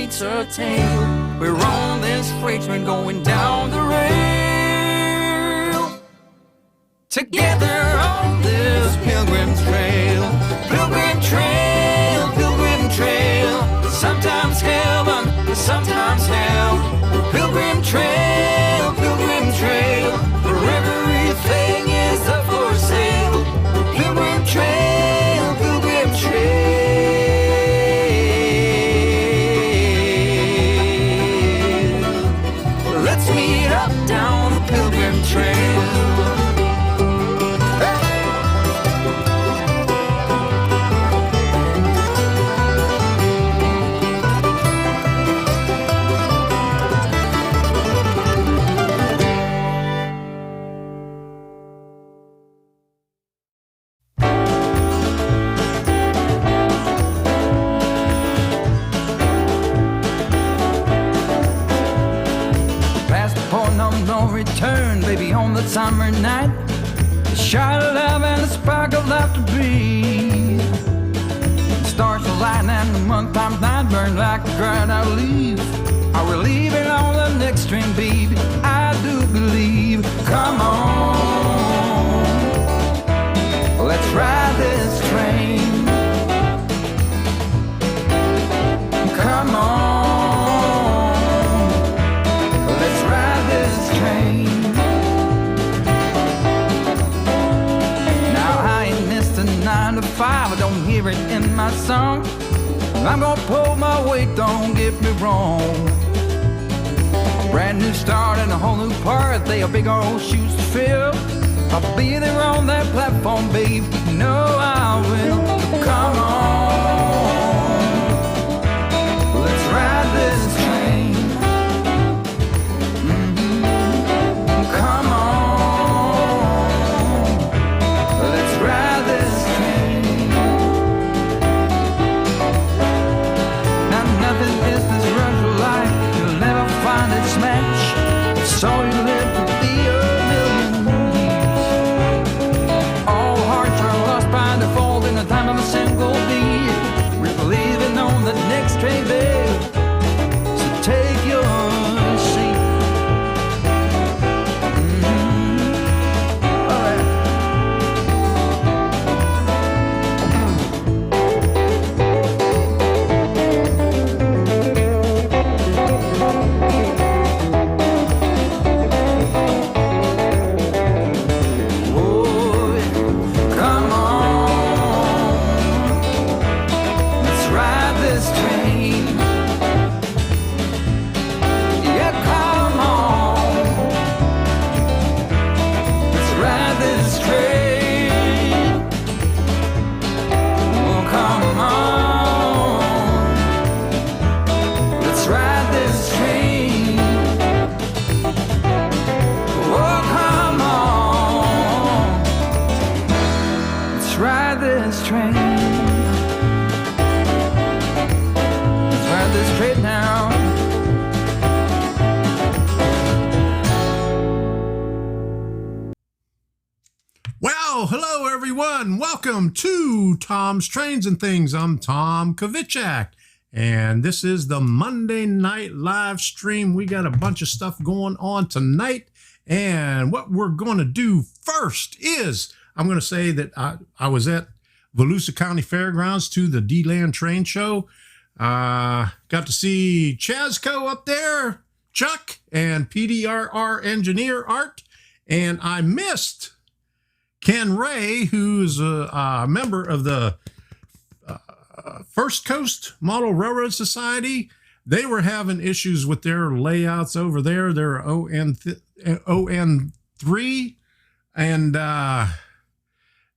waits a tale. We're on this freight train going down the rail. Together on this pilgrim trail. Pilgrim trail, pilgrim trail. Sometimes heaven, sometimes hell. Pilgrim trail, pilgrim trail. Where everything is up for sale. Pilgrim trail, pilgrim trail. Let's meet up down the pilgrim trail. Return, baby, on the summer night. The shot of love and the spark of laughter breathe. The stars align and the month times night burn like a dried out leaf. Are we leaving on the next train, baby? I do believe. Come on, let's ride this train. Come on. I don't hear it in my song. I'm gonna pull my weight, don't get me wrong. Brand new start and a whole new part. They are big old shoes to fill. I'll be there on that platform, babe. You know I will. Come on, let's ride this train. Come on, let's ride this train. Match, so you live to be a million years. All hearts are lost by default in the time of a single beat. We're leaving on the next train, babe, so take your seat. Welcome to Tom's Trains and Things. I'm Tom Kovichak, and this is the Monday night live stream. We got a bunch of stuff going on tonight, and what we're going to do first is I'm going to say that I was at Volusia County Fairgrounds to the D-Land Train Show. Got to see Chazco up there, Chuck, and PDRR engineer Art, and I missed Ken Ray, who's a member of the First Coast Model Railroad Society. They were having issues with their layouts over there. They're ON3, and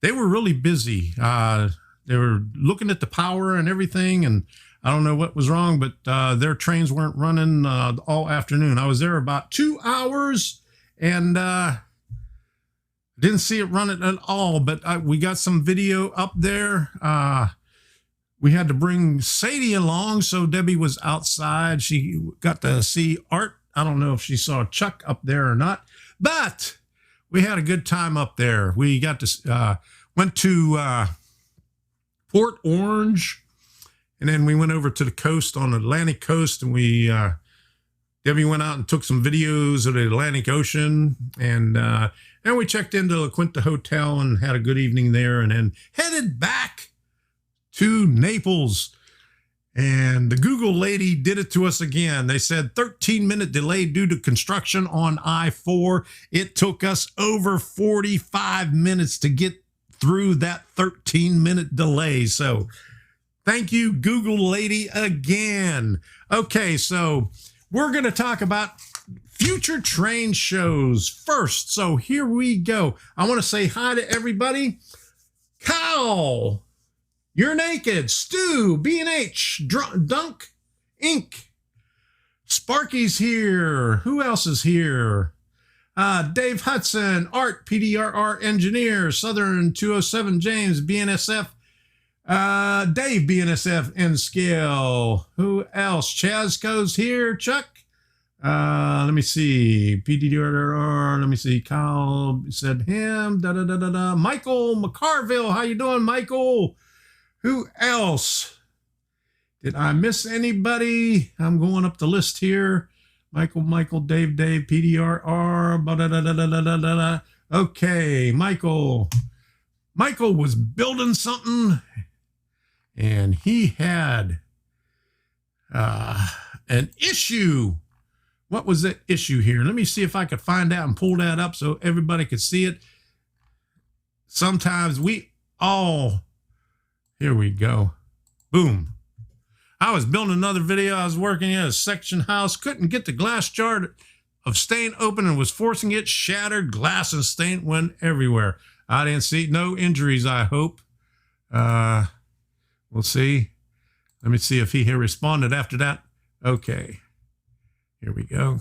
they were really busy. They were looking at the power and everything, and I don't know what was wrong, but their trains weren't running all afternoon. I was there about 2 hours, and didn't see it running at all, but we got some video up there. We had to bring Sadie along, so Debbie was outside. She got to see Art. I don't know if she saw Chuck up there or not, but we had a good time up there. We got to went to Port Orange, And then we went over to the coast on the Atlantic coast, and Debbie went out and took some videos of the Atlantic Ocean, and we checked into La Quinta Hotel and had a good evening there, and then headed back to Naples. And the Google lady did it to us again. They said 13-minute delay due to construction on I-4. It took us over 45 minutes to get through that 13-minute delay. So thank you, Google lady, again. Okay, so we're going to talk about future train shows first. So here we go. I want to say hi to everybody. Kyle, You're Naked, Stu, B&H, Dunk, Inc. Sparky's here. Who else is here? Dave Hudson, Art, PDRR Engineer, Southern 207, James, BNSF, Dave, BNSF, and Scale. Who else? Chazco's here. Chuck. Let me see. PDRR. Let me see. Kyle said him. Michael McCarville. How you doing, Michael? Who else? Did I miss anybody? I'm going up the list here. Michael, Dave, PDRR. Okay, Michael. Michael was building something, and he had an issue. What was that issue here? Let me see if I could find out and pull that up so everybody could see it. Sometimes here we go. Boom. I was building another video. I was working in a section house, couldn't get the glass jar of stain open and was forcing it. Shattered glass and stain went everywhere. I didn't see no injuries, I hope. We'll see. Let me see if he had responded after that. Okay. Here we go.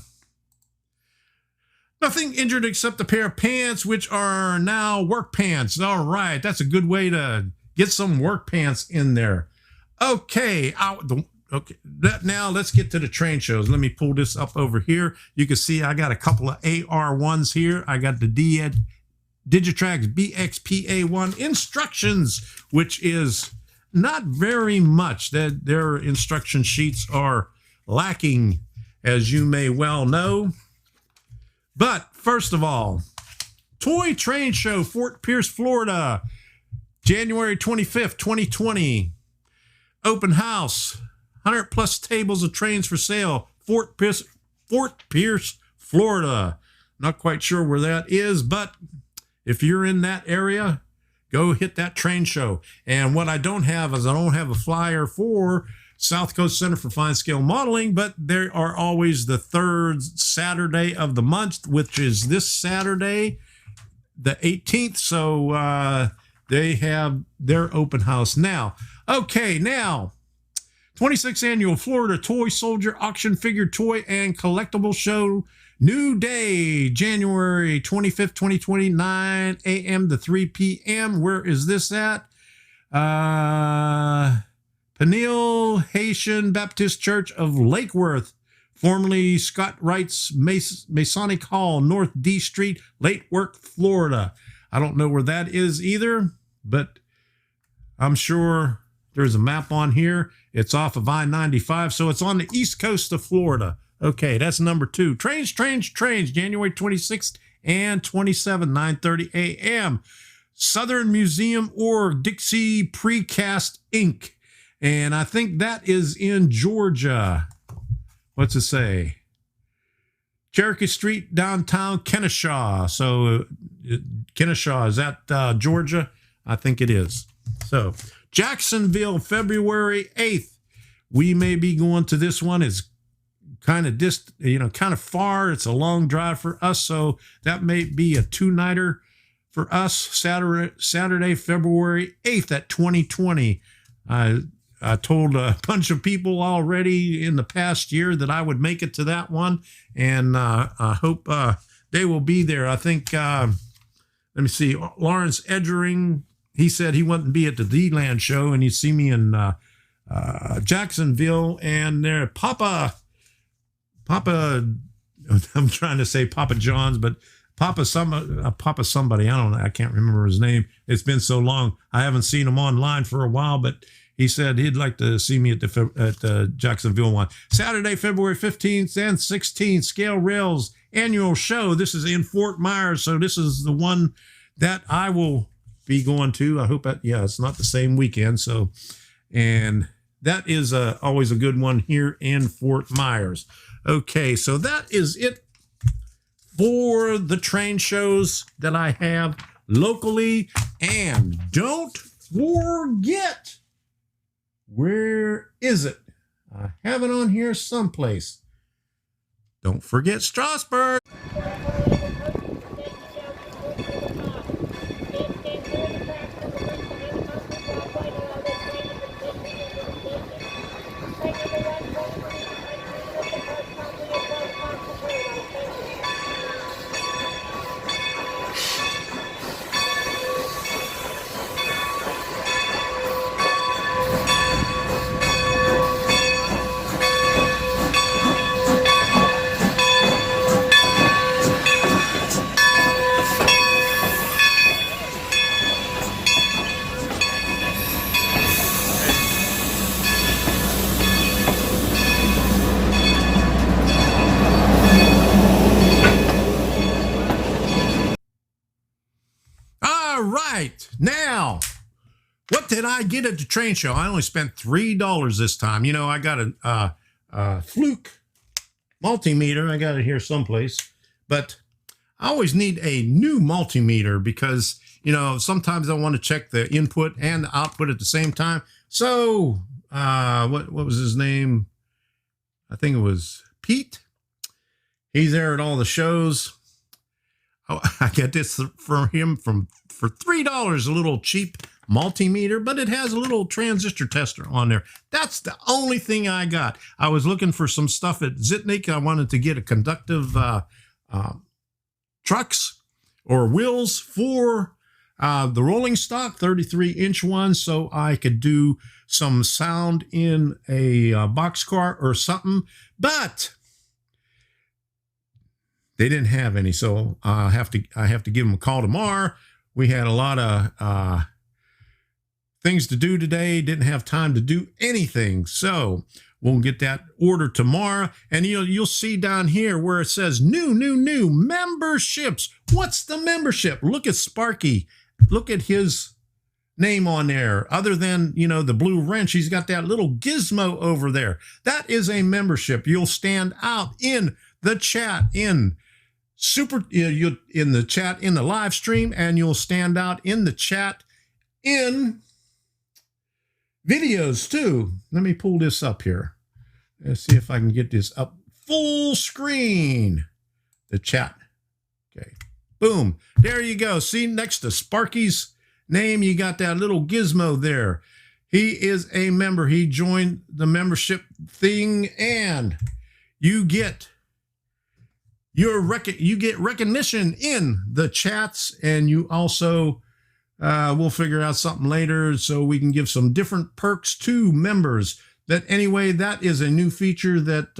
Nothing injured except a pair of pants, which are now work pants. All right. That's a good way to get some work pants in there. Okay, now let's get to the train shows. Let me pull this up over here. You can see I got a couple of AR1s here. I got the Digitrax BXP A1 instructions, which is not very much. Their instruction sheets are lacking, as you may well know. But first of all, Toy Train Show, Fort Pierce, Florida, January 25th, 2020. Open house, 100 plus tables of trains for sale, Fort Pierce, Florida. Not quite sure where that is, but if you're in that area, go hit that train show. And what I don't have is I don't have a flyer for South Coast Center for Fine Scale Modeling, but there are always the third Saturday of the month, which is this Saturday, the 18th. So they have their open house now. Okay, now, 26th Annual Florida Toy Soldier Auction Figure Toy and Collectible Show. New day, January 25th, 2020, 9 a.m. to 3 p.m. Where is this at? Peniel Haitian Baptist Church of Lake Worth, formerly Scott Wright's Masonic Hall, North D Street, Lake Worth, Florida. I don't know where that is either, but I'm sure there's a map on here. It's off of I-95, so it's on the east coast of Florida. Okay, that's number 2. Trains, January 26th and 27th, 9:30 a.m. Southern Museum or Dixie Precast Inc. And I think that is in Georgia. What's it say? Cherokee Street, downtown Kennesaw. So Kennesaw, is that Georgia? I think it is. So Jacksonville, February 8th. We may be going to this one. It's kind of kind of far. It's a long drive for us, so that may be a 2-nighter for us. Saturday, February 8th at 2020. I told a bunch of people already in the past year that I would make it to that one, and I hope they will be there. I think, let me see, Lawrence Edgering, he said he wouldn't be at the D-Land show, and he'd see me in Jacksonville, and there, Papa, I'm trying to say Papa John's, but Papa somebody, I don't know, I can't remember his name. It's been so long. I haven't seen him online for a while, but He said he'd like to see me at the Jacksonville one. Saturday, February 15th and 16th, Scale Rails annual show. This is in Fort Myers, so this is the one that I will be going to. I hope that, yeah, it's not the same weekend. So, and that is always a good one here in Fort Myers. Okay, so that is it for the train shows that I have locally. And don't forget, where is it? I have it on here someplace. Don't forget Strasbourg. Now, what did I get at the train show? I only spent $3 this time. You know, I got a Fluke multimeter. I got it here someplace. But I always need a new multimeter because, you know, sometimes I want to check the input and the output at the same time. So, what was his name? I think it was Pete. He's there at all the shows. Oh, I get this from him for $3, a little cheap multimeter, but it has a little transistor tester on there. That's the only thing I got. I was looking for some stuff at Zitnik. I wanted to get a conductive trucks or wheels for the rolling stock 33-inch one, so I could do some sound in a boxcar or something, but they didn't have any, so I have to give them a call tomorrow. We had a lot of things to do today. Didn't have time to do anything, so we'll get that order tomorrow. And you'll see down here where it says new memberships. What's the membership? Look at Sparky. Look at his name on there. Other than, you know, the blue wrench, he's got that little gizmo over there. That is a membership. You'll stand out in the chat in the chat in the live stream, and you'll stand out in the chat in videos too. Let me pull this up here. Let's see if I can get this up full screen. The chat. Okay. Boom. There you go. See, next to Sparky's name, you got that little gizmo there. He is a member. He joined the membership thing, and you get recognition in the chats, and you also we'll figure out something later so we can give some different perks to members. But anyway, that is a new feature that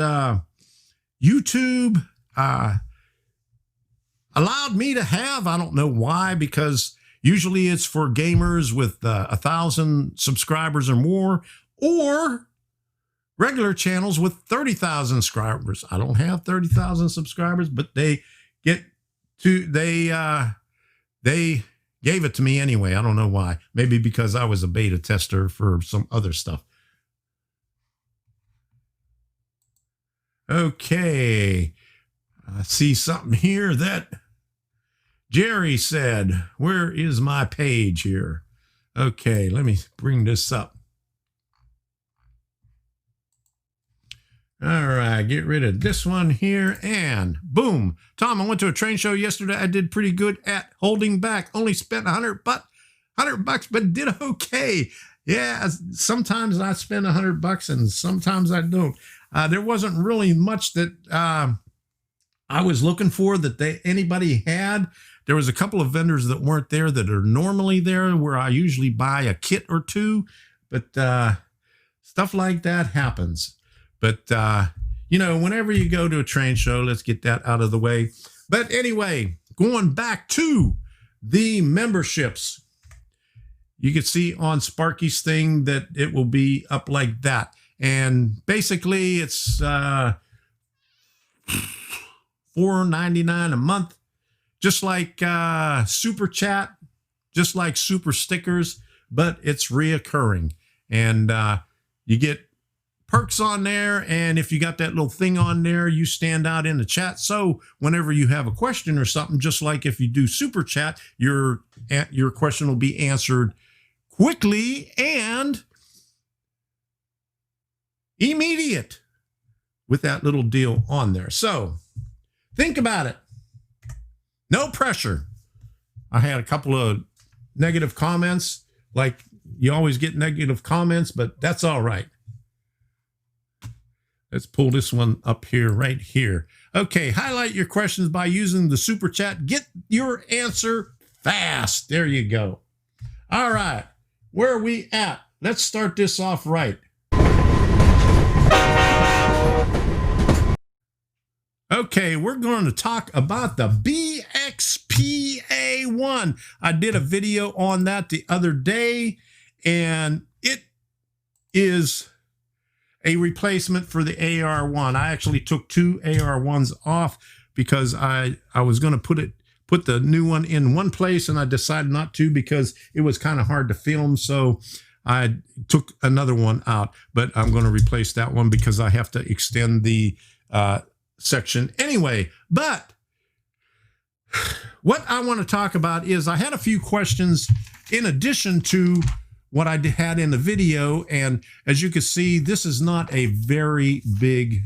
YouTube allowed me to have. I don't know why, because usually it's for gamers with 1,000 subscribers or more, or regular channels with 30,000 subscribers. I don't have 30,000 subscribers, but they gave it to me anyway. I don't know why. Maybe because I was a beta tester for some other stuff. Okay. I see something here that Jerry said. Where is my page here? Okay, let me bring this up. All right, get rid of this one here, and boom. Tom, I went to a train show yesterday. I did pretty good at holding back. Only spent $100 bucks, but did okay. Yeah, sometimes I spend $100 and sometimes I don't. There wasn't really much that I was looking for that anybody had. There was a couple of vendors that weren't there that are normally there, where I usually buy a kit or two, but stuff like that happens. But, you know, whenever you go to a train show, let's get that out of the way. But anyway, going back to the memberships, you can see on Sparky's thing that it will be up like that. And basically it's $4.99 a month, just like Super Chat, just like Super Stickers, but it's reoccurring. And you get perks on there, and if you got that little thing on there, you stand out in the chat. So whenever you have a question or something, just like if you do Super Chat, your question will be answered quickly and immediate with that little deal on there. So think about it. No pressure. I had a couple of negative comments, like you always get negative comments, but that's all right. Let's pull this one up here, right here. Okay, highlight your questions by using the Super Chat. Get your answer fast. There you go. All right, where are we at? Let's start this off right. Okay, we're going to talk about the BXP A1. I did a video on that the other day, and it is a replacement for the AR1. I actually took two AR1s off because I was going to put the new one in one place, and I decided not to because it was kind of hard to film. So I took another one out, but I'm going to replace that one because I have to extend the section anyway. But what I want to talk about is I had a few questions in addition to what I had in the video. And as you can see, this is not a very big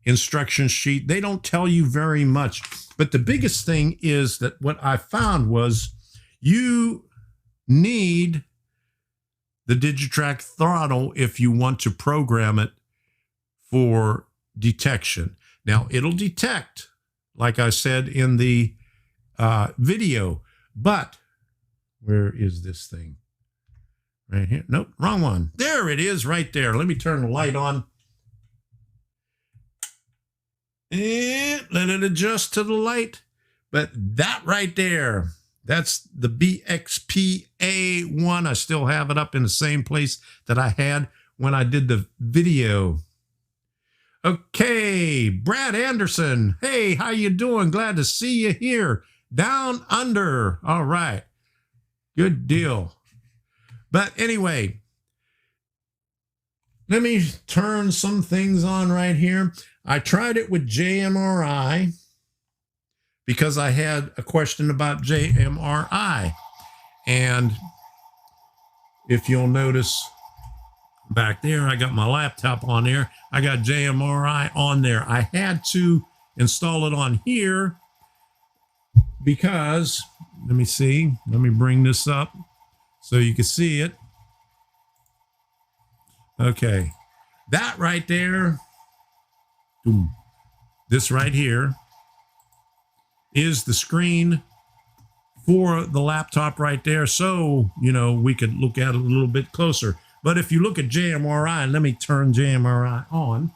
instruction sheet. They don't tell you very much. But the biggest thing is that what I found was you need the Digitrax throttle if you want to program it for detection. Now, it'll detect, like I said in the video, but where is this thing? Right here. Nope, wrong one. There it is right there. Let me turn the light on. And let it adjust to the light. But that right there, that's the BXP A1. I still have it up in the same place that I had when I did the video. Okay, Brad Anderson. Hey, how you doing? Glad to see you here. Down under. All right. Good deal. But anyway, let me turn some things on right here. I tried it with JMRI because I had a question about JMRI. And if you'll notice back there, I got my laptop on there. I got JMRI on there. I had to install it on here because, let me see, let me bring this up so you can see it. Okay, that right there, this right here is the screen for the laptop right there. So, you know, we could look at it a little bit closer. But if you look at JMRI, and let me turn JMRI on.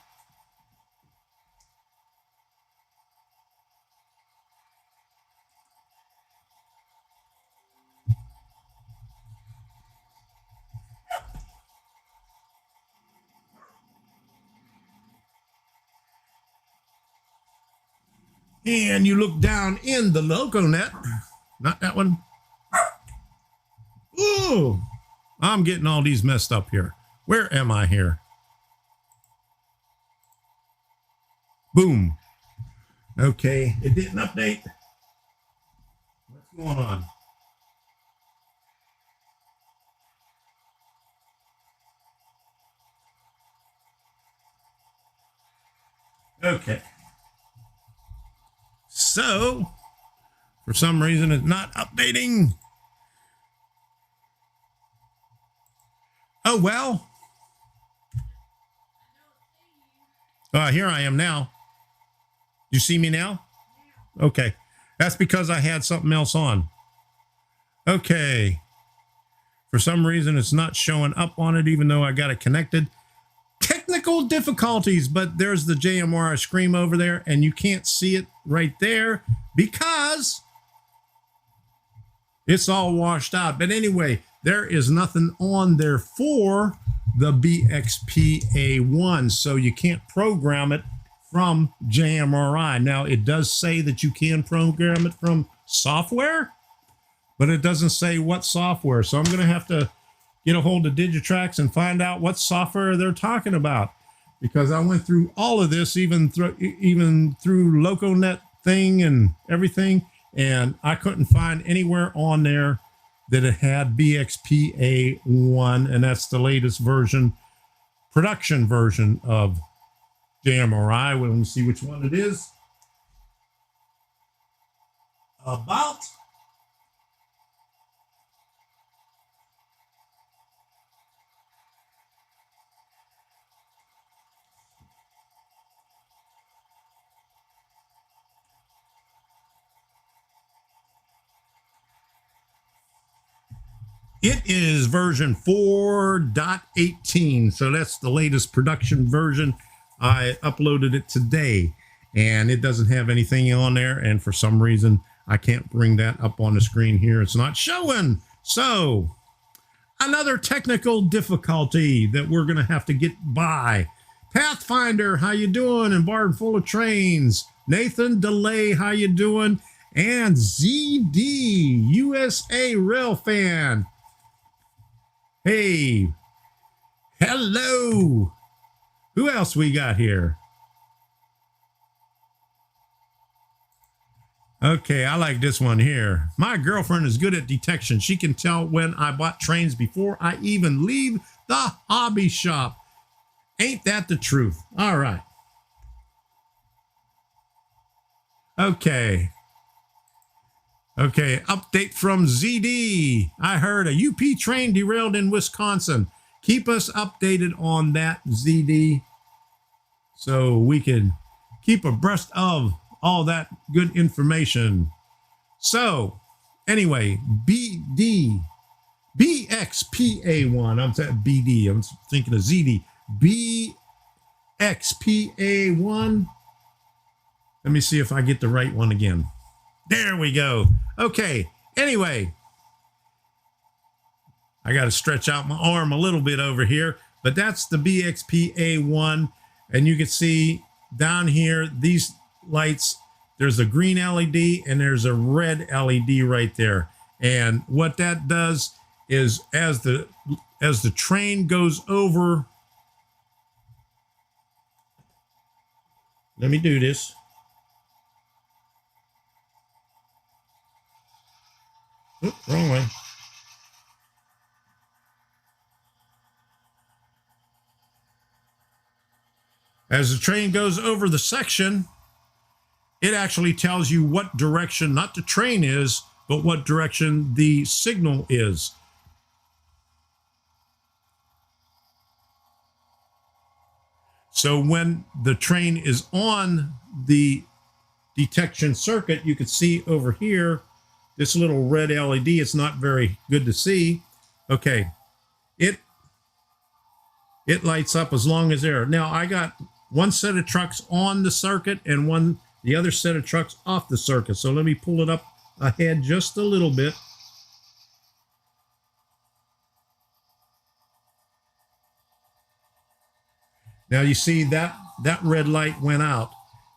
And you look down in the LocoNet, not that one. Ooh, I'm getting all these messed up here. Where am I here? Boom. Okay, it didn't update. What's going on? Okay. So, for some reason, it's not updating. Oh, well. Here I am now. You see me now? Okay. That's because I had something else on. Okay. For some reason, it's not showing up on it, even though I got it connected. Technical difficulties, but there's the JMRI screen over there, and you can't see it right there because it's all washed out. But anyway, there is nothing on there for the BXP A1, so you can't program it from JMRI. Now, it does say that you can program it from software, but it doesn't say what software. So I'm going to have to get a hold of Digitrax and find out what software they're talking about, because I went through all of this, even through LocoNet thing and everything, and I couldn't find anywhere on there that it had BXP A1, and that's the latest version, production version of JMRI. Well, let me see which one it is. About it is version 4.18, so that's the latest production version. I uploaded it today, and it doesn't have anything on there, and for some reason I can't bring that up on the screen here. It's not showing. So another technical difficulty that we're gonna have to get by. Pathfinder, how you doing? And Barn Full of Trains. Nathan Delay, how you doing? And ZD USA Rail Fan. Hey, hello. Who else we got here? Okay, I like this one here. My girlfriend is good at detection. She can tell when I bought trains before I even leave the hobby shop. Ain't that the truth? All right. Okay. Okay, update from ZD. I heard a UP train derailed in Wisconsin. Keep us updated on that, ZD, so we can keep abreast of all that good information. So, anyway, BXPA1. I'm saying BD. I'm thinking of ZD. BXPA1. Let me see if I get the right one again. There we go. Okay. Anyway, I got to stretch out my arm a little bit over here, but that's the BXP A1. And you can see down here, these lights, there's a green LED and there's a red LED right there. And what that does is as the train goes over, let me do this. Oops, wrong way. As the train goes over the section, it actually tells you what direction, not the train is, but what direction the signal is. So when the train is on the detection circuit, you can see over here, this little red LED. It's not very good to see. Okay, it lights up as long as there. Now I got one set of trucks on the circuit and the other set of trucks off the circuit. So let me pull it up ahead just a little bit. Now you see that red light went out.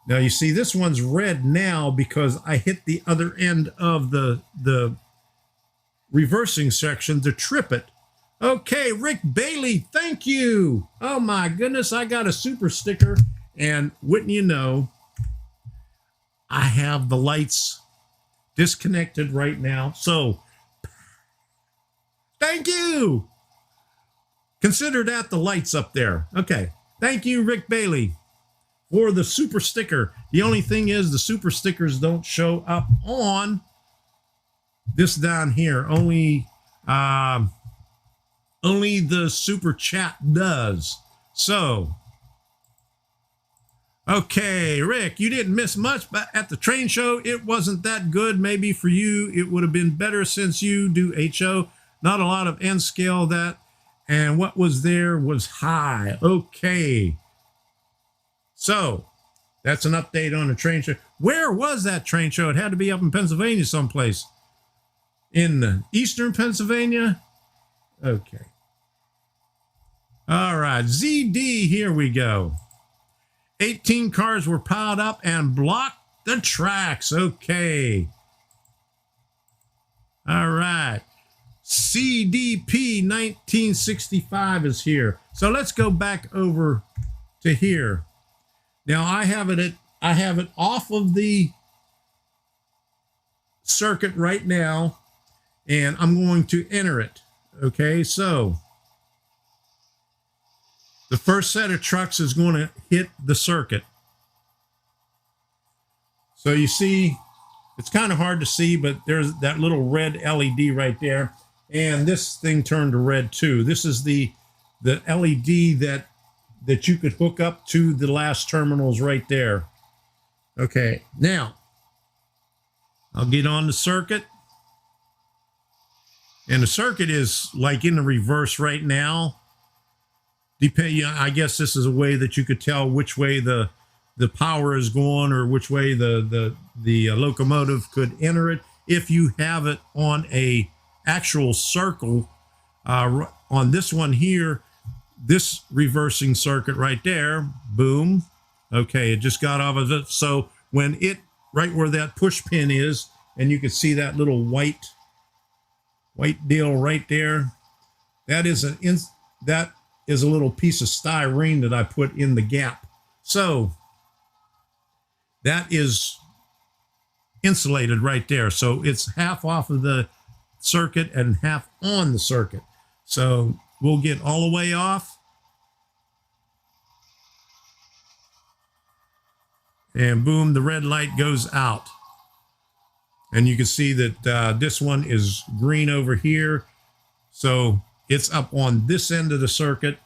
Now you see this one's red now because I hit the other end of the reversing section to trip it. Okay, Rick Bailey, thank you. Oh my goodness, I got a super sticker, and wouldn't you know, I have the lights disconnected right now. So thank you. Consider that the lights up there. Okay, thank you, Rick Bailey, for the super sticker. The only thing is the super stickers don't show up on this down here. Only the super chat does. So, okay, Rick, you didn't miss much, but at the train show, it wasn't that good. Maybe for you, it would have been better since you do HO. Not a lot of N scale that, and what was there was high. Okay. So that's an update on the train show. Where was that train show? It had to be up in Pennsylvania someplace. In eastern Pennsylvania. Okay. All right, ZD, here we go. 18 cars were piled up and blocked the tracks. Okay. All right. CDP 1965 is here. So let's go back over to here. Now I have it off of the circuit right now, and I'm going to enter it. Okay, so the first set of trucks is going to hit the circuit. So you see, it's kind of hard to see, but there's that little red LED right there. And this thing turned to red too. This is the LED that you could hook up to the last terminals right there. Okay, now I'll get on the circuit. And the circuit is like in the reverse right now. I guess this is a way that you could tell which way the power is going, or which way the locomotive could enter it. If you have it on a actual circle, on this one here, this reversing circuit right there, boom. Okay, it just got off of it. So when it, right where that push pin is, and you can see that little white deal right there, that is a little piece of styrene that I put in the gap. So that is insulated right there. So it's half off of the circuit and half on the circuit. So we'll get all the way off. And boom, the red light goes out. And you can see that this one is green over here. So it's up on this end of the circuit.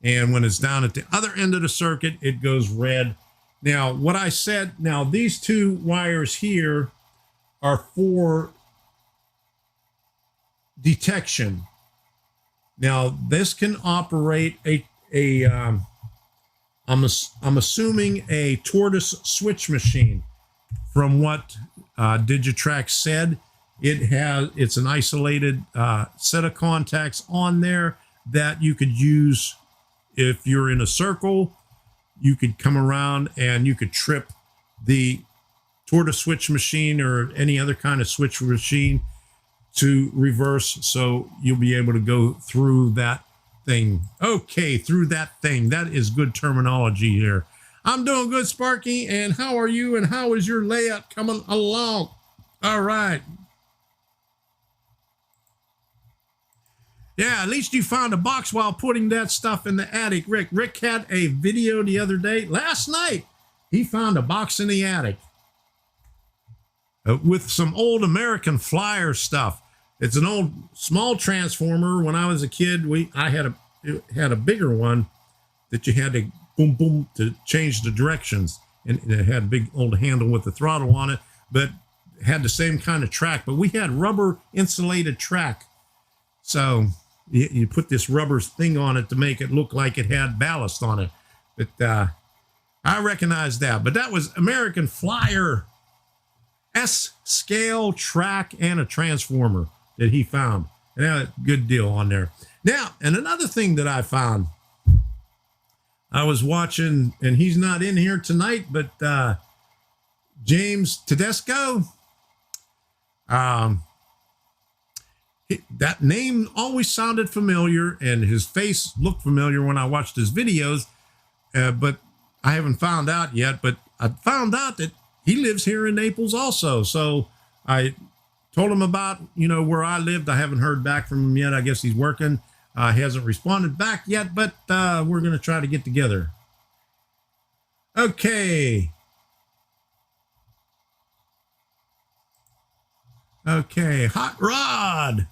And when it's down at the other end of the circuit, it goes red. Now, what I said, now these two wires here are for detection. Now, this can operate I'm assuming a tortoise switch machine. From what Digitrax said, it's an isolated set of contacts on there that you could use if you're in a circle. You could come around and you could trip the tortoise switch machine or any other kind of switch machine to reverse, so you'll be able to go through that thing. Okay, through that thing. That is good terminology here. I'm doing good, Sparky, and how are you, and how is your layout coming along? All right. Yeah, at least you found a box while putting that stuff in the attic, Rick. Rick had a video the other day. Last night, he found a box in the attic with some old American Flyer stuff. It's an old small transformer. When I was a kid, I had a bigger one that you had to boom, boom to change the directions. And it had a big old handle with the throttle on it, but had the same kind of track. But we had rubber insulated track. So you put this rubber thing on it to make it look like it had ballast on it. But I recognize that. But that was American Flyer S-scale track and a transformer that he found. And a good deal on there. Now, and another thing that I found, I was watching, and he's not in here tonight, but James Tedesco, that name always sounded familiar, and his face looked familiar when I watched his videos, but I haven't found out yet. But I found out that he lives here in Naples also. So I told him about, where I lived. I haven't heard back from him yet. I guess he's working. He hasn't responded back yet, but we're going to try to get together. Okay. Okay, Hot Rod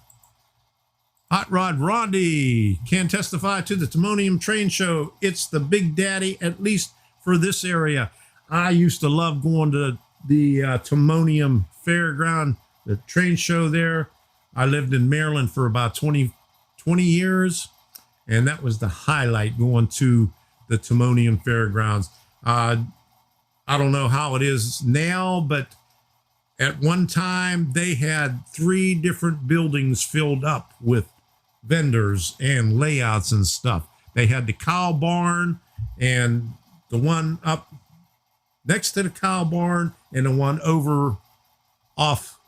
Roddy can testify to the Timonium Train Show. It's the Big Daddy, at least for this area. I used to love going to the Timonium Fairground, the train show there. I lived in Maryland for about 20 years, and that was the highlight, going to the Timonium Fairgrounds. I don't know how it is now, but at one time they had 3 different buildings filled up with vendors and layouts and stuff. They had the cow barn and the one up next to the cow barn and the one over off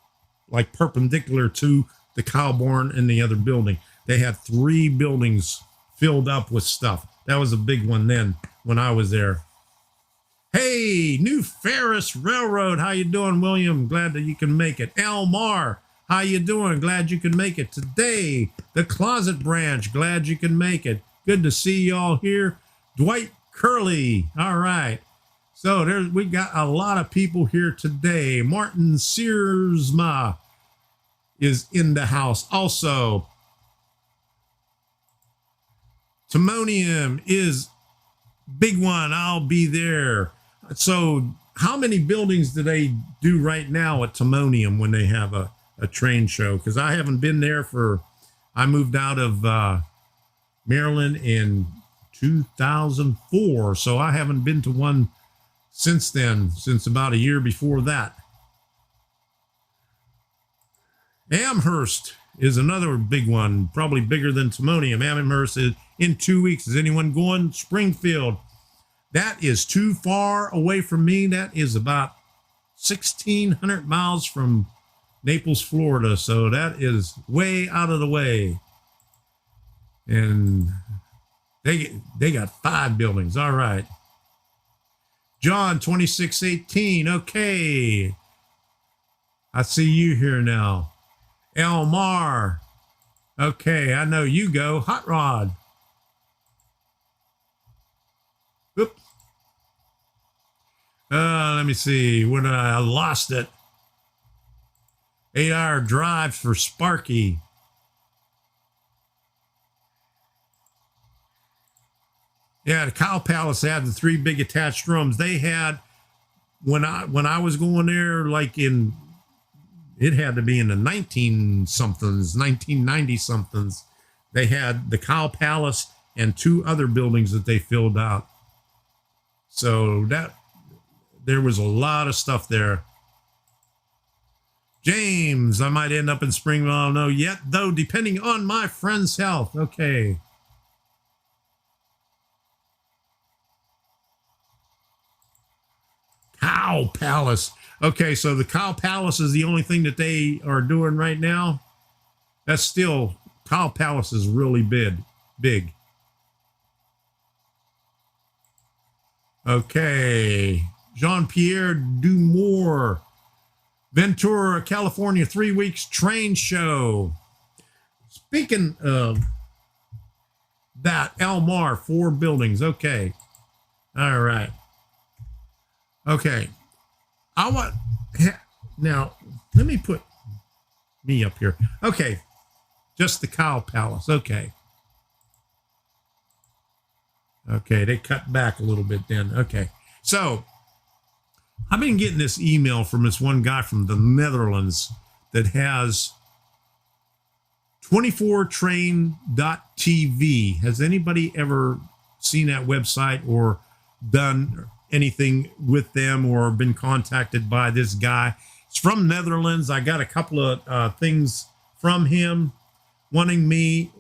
like perpendicular to the cow barn in the other building. They had 3 buildings filled up with stuff. That was a big one then when I was there. Hey, New Ferris Railroad. How you doing, William? Glad that you can make it. Elmar, how you doing? Glad you can make it today. The Closet Branch. Glad you can make it. Good to see y'all here. Dwight Curley. All right. So we got a lot of people here today. Martin Searsma is in the house also. Timonium is big one. I'll be there. So how many buildings do they do right now at Timonium when they have a train show? Because I haven't been there I moved out of Maryland in 2004. So I haven't been to one since then, since about a year before that. Amherst is another big one, probably bigger than Timonium. Amherst is in 2 weeks. Is anyone going? Springfield. That is too far away from me. That is about 1,600 miles from Naples, Florida. So that is way out of the way. And they got 5 buildings. All right. John 2618. Okay. I see you here now. Elmar. Okay, I know you go. Hot Rod. Oops. Let me see. When I lost it. 8-hour drive for Sparky. Yeah, the Cow Palace had the 3 big attached drums. They had when I was going there, like it had to be in the 1990 somethings. They had the Cow Palace and 2 other buildings that they filled out. So there was a lot of stuff there. James, I might end up in Springville. I don't know yet, though, depending on my friend's health. Okay. Cow Palace. Okay, so the Cow Palace is the only thing that they are doing right now. That's still, Cow Palace is really big. Okay, Jean-Pierre Dumore, Ventura, California, 3 weeks train show. Speaking of that, Elmar, 4 buildings. Okay, all right. Okay, now let me put me up here. Okay, just the Cow Palace. Okay, they cut back a little bit then. Okay, so I've been getting this email from this one guy from the Netherlands that has 24train.tv. Has anybody ever seen that website or done anything with them or been contacted by this guy? It's from Netherlands. I got a couple of things from him wanting me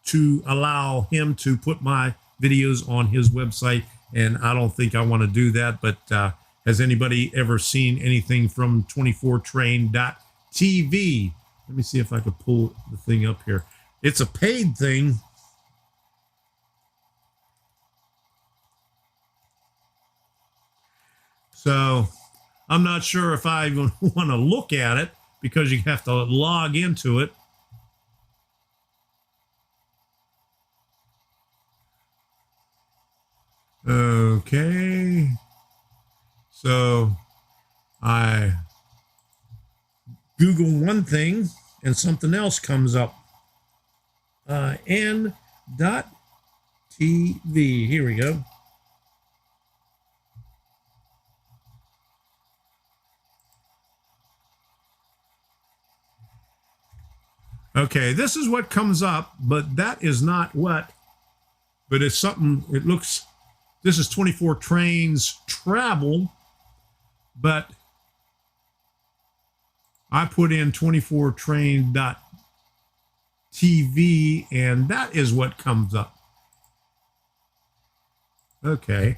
to allow him to put my videos on his website, and I don't think I want to do that. But has anybody ever seen anything from 24train.tv? Let me see if I could pull the thing up here. It's a paid thing. So I'm not sure if I even want to look at it because you have to log into it. Okay. So I Google one thing and something else comes up. N.TV. Here we go. Okay, this is what comes up, but that is not what, but it's something, it looks, this is 24 Trains Travel, but I put in 24train.tv TV, and that is what comes up. Okay.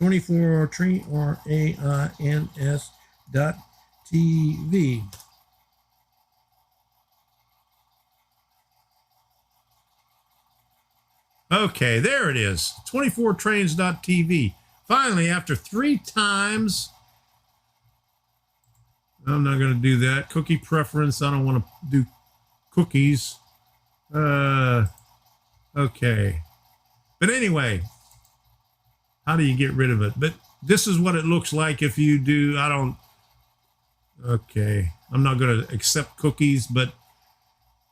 24trains.TV. Okay, there it is. 24trains.TV. Finally, after 3 times, I'm not going to do that. Cookie preference. I don't want to do cookies. Okay. But anyway, how do you get rid of it? But this is what it looks like if you do. Okay. I'm not going to accept cookies, but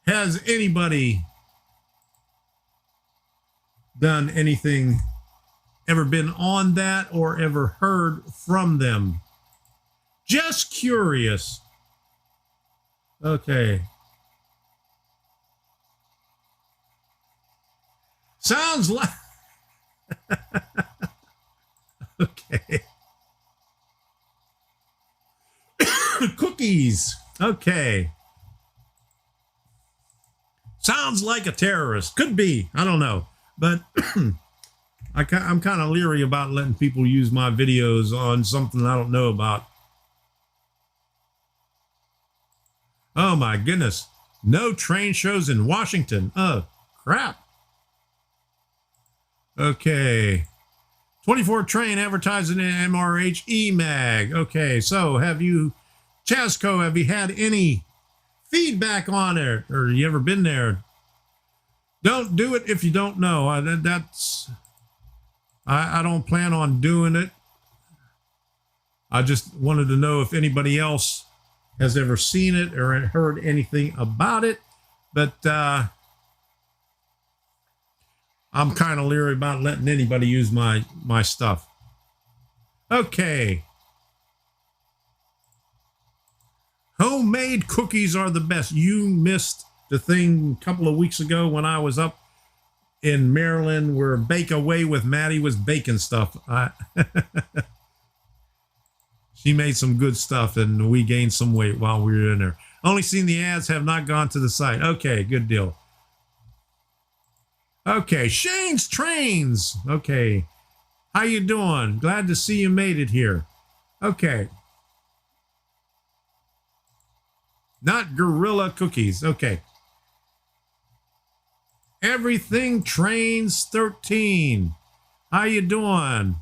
has anybody done anything, ever been on that or ever heard from them? Just curious. Okay. Sounds like okay. Cookies. Okay. Sounds like a terrorist. Could be. I don't know. But I'm kind of leery about letting people use my videos on something I don't know about. Oh my goodness. No train shows in Washington. Oh, crap. Okay. 24 train advertising in MRH eMag. Okay, so have you, Chasco, have you had any feedback on it? Or you ever been there? Don't do it if you don't know. I don't plan on doing it. I just wanted to know if anybody else has ever seen it or heard anything about it. But I'm kind of leery about letting anybody use my stuff. Okay. Homemade cookies are the best. You missed the thing a couple of weeks ago when I was up in Maryland where Bake Away with Maddie was baking stuff. She made some good stuff and we gained some weight while we were in there. Only seen the ads, have not gone to the site. Okay, good deal. Okay, Shane's Trains. Okay, how you doing? Glad to see you made it here. Okay. Not Gorilla Cookies. Okay. Everything Trains 13. How you doing?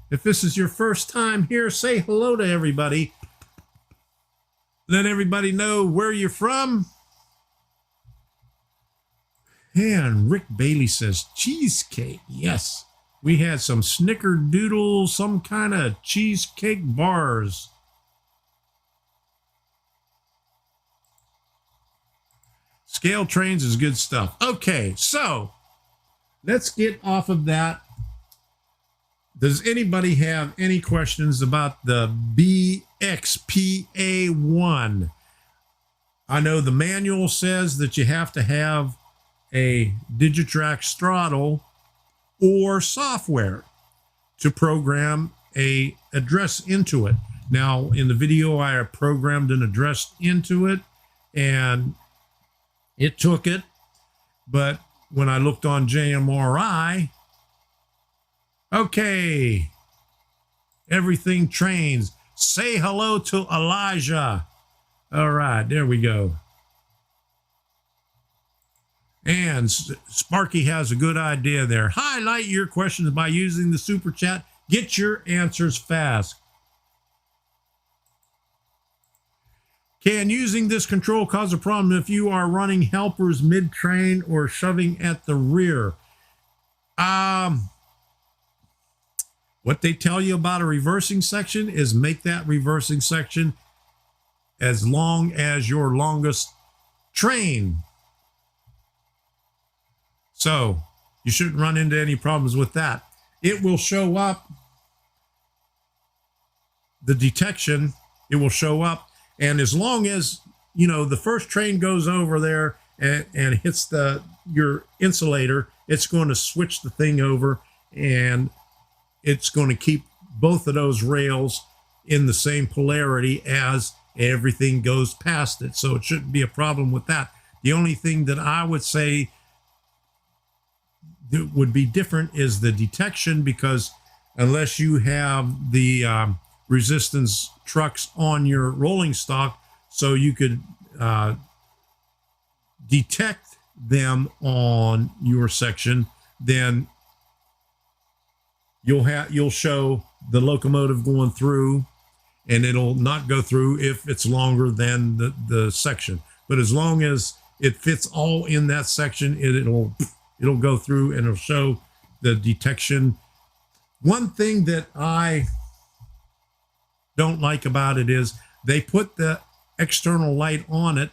If this is your first time here, say hello to everybody. Let everybody know where you're from. And Rick Bailey says cheesecake. Yes, we had some snickerdoodle, some kind of cheesecake bars. Scale Trains is good stuff. Okay, so let's get off of that. Does anybody have any questions about the BXP A1? I know the manual says that you have to have a Digitrax throttle or software to program a address into it. Now, in the video, I programmed an address into it, and it took it. But when I looked on JMRI, okay, everything Trains. Say hello to Elijah. All right, there we go. And Sparky has a good idea there. Highlight your questions by using the super chat. Get your answers fast. Can using this control cause a problem if you are running helpers mid-train or shoving at the rear? What they tell you about a reversing section is make that reversing section as long as your longest train. So you shouldn't run into any problems with that. It will show up, the detection, it will show up. And as long as, you know, the first train goes over there and hits your insulator, it's going to switch the thing over and it's going to keep both of those rails in the same polarity as everything goes past it. So it shouldn't be a problem with that. The only thing that I would say that would be different is the detection, because unless you have the resistance trucks on your rolling stock, so you could detect them on your section, then you'll show the locomotive going through, and it'll not go through if it's longer than the section. But as long as it fits all in that section, it'll go through and it'll show the detection. One thing that I don't like about it is they put the external light on it,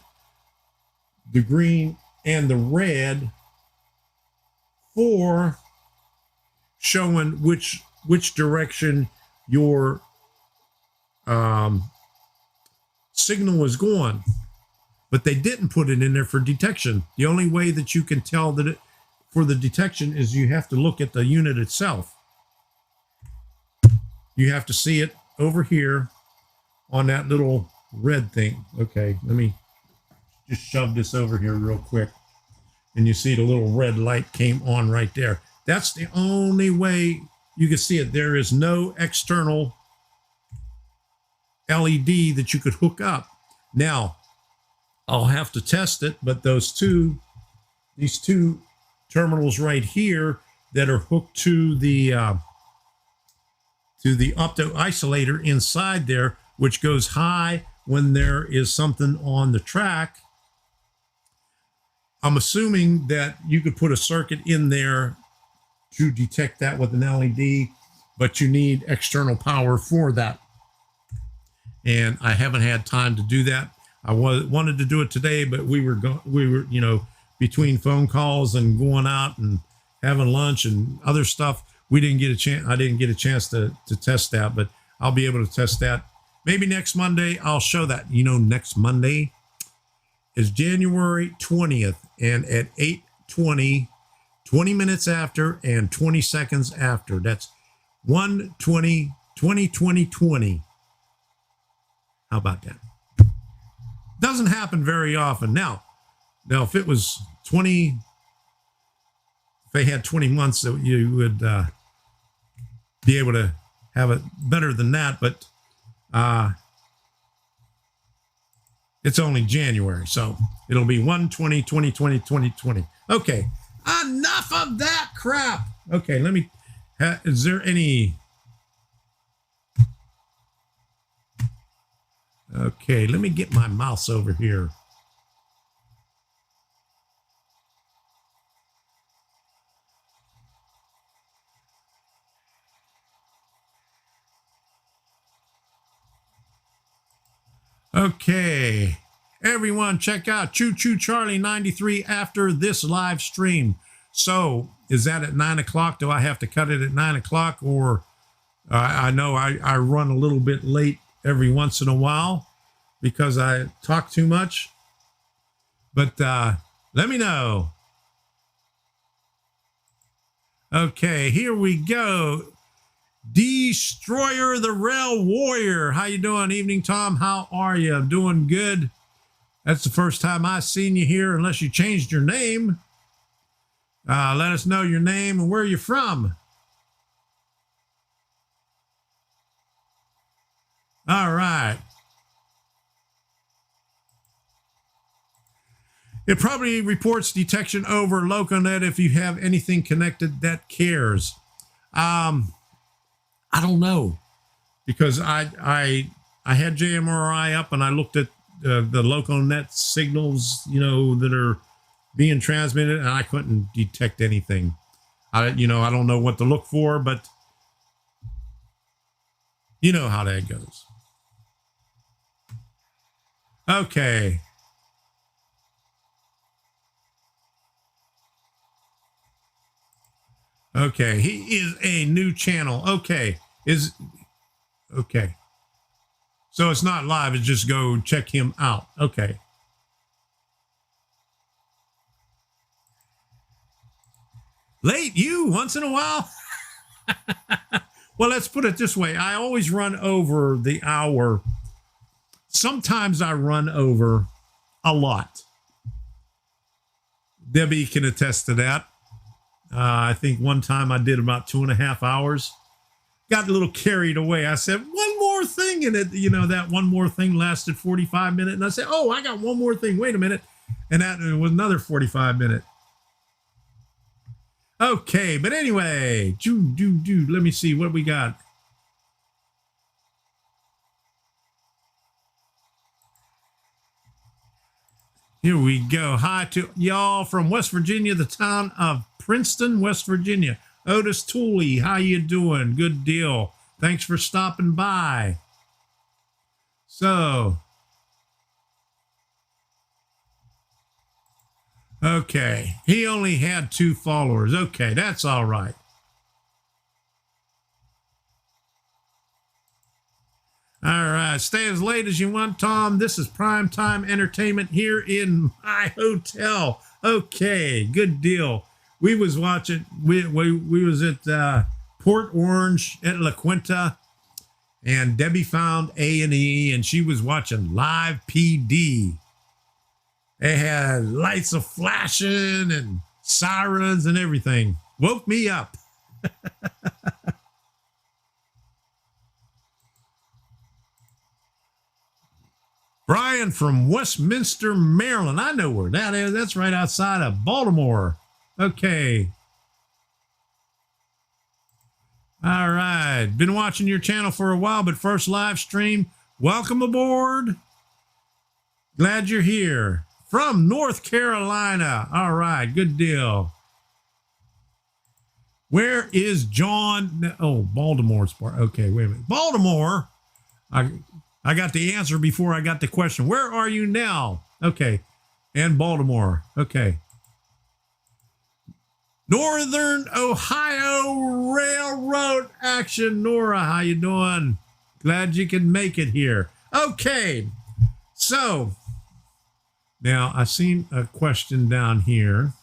the green and the red, for showing which direction your signal is going. But they didn't put it in there for detection. The only way that you can tell that it for the detection is you have to look at the unit itself. You have to see it over here on that little red thing. Okay, let me just shove this over here real quick. And you see the little red light came on right there. That's the only way you can see it. There is no external LED that you could hook up. Now, I'll have to test it, but these two terminals right here that are hooked to the opto isolator inside there, which goes high when there is something on the track. I'm assuming that you could put a circuit in there to detect that with an LED, but you need external power for that. And I haven't had time to do that. I wanted to do it today, but we were between phone calls and going out and having lunch and other stuff, we didn't get a chance. I didn't get a chance to test that, but I'll be able to test that. Maybe next Monday I'll show that. Next Monday is January 20th, and at 8:20, 20 minutes after and 20 seconds after. That's 1/20/2020. How about that? Doesn't happen very often. Now if it was 20, if they had 20 months, you would be able to have it better than that. But it's only January, so it'll be 1/20/2020. Okay, enough of that crap. Okay, let me. Is there any? Okay, let me get my mouse over here. Okay, everyone, check out Choo Choo Charlie 93 after this live stream. So, is that at 9 o'clock? Do I have to cut it at 9 o'clock? Or I know I run a little bit late every once in a while because I talk too much. But let me know. Okay, here we go. Destroyer the Rail Warrior. How you doing? Evening, Tom. How are you? I'm doing good. That's the first time I've seen you here, unless you changed your name. Let us know your name and where you're from. All right. It probably reports detection over LocoNet if you have anything connected that cares. I don't know, because I had JMRI up and I looked at the LocoNet signals, that are being transmitted, and I couldn't detect anything. I don't know what to look for, but you know how that goes. Okay. Okay, he is a new channel. Okay, okay. So it's not live, it's just go check him out. Okay. Late you once in a while? Well, let's put it this way. I always run over the hour. Sometimes I run over a lot. Debbie can attest to that. I think one time I did about 2.5 hours. Got a little carried away. I said, one more thing. And it, you know, that one more thing lasted 45 minutes. And I said, oh, I got one more thing. Wait a minute. And that was another 45 minutes. Okay. But anyway, let me see what we got. Here we go. Hi to y'all from West Virginia, the town of Princeton, West Virginia. Otis Tooley, how you doing? Good deal. Thanks for stopping by. So, okay. He only had 2 followers. Okay, that's all right. All right, stay as late as you want, Tom. This is prime time entertainment here in my hotel. Okay, good deal. We was watching. We was at Port Orange at La Quinta, and Debbie found A&E, and she was watching Live PD. They had lights of flashing and sirens and everything. Woke me up. Brian from Westminster, Maryland. I know where that is. That's right outside of Baltimore. Okay. All right. Been watching your channel for a while, but first live stream. Welcome aboard. Glad you're here. From North Carolina. All right. Good deal. Where is John? Oh, Baltimore's part. Okay, wait a minute. Baltimore. I got the answer before I got the question. Where are you now? Okay. And Baltimore. Okay. Northern Ohio Railroad action. Nora, how you doing? Glad you can make it here. Okay. So, now I seen a question down here.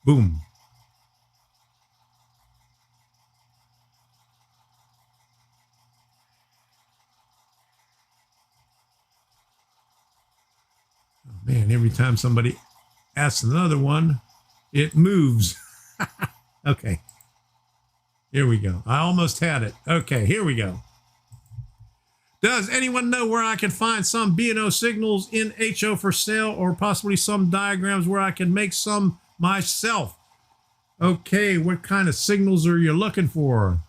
Boom. Man, every time somebody asks another one, it moves. Okay. Here we go. I almost had it. Okay, here we go. Does anyone know where I can find some B&O signals in HO for sale, or possibly some diagrams where I can make some myself? Okay, what kind of signals are you looking for?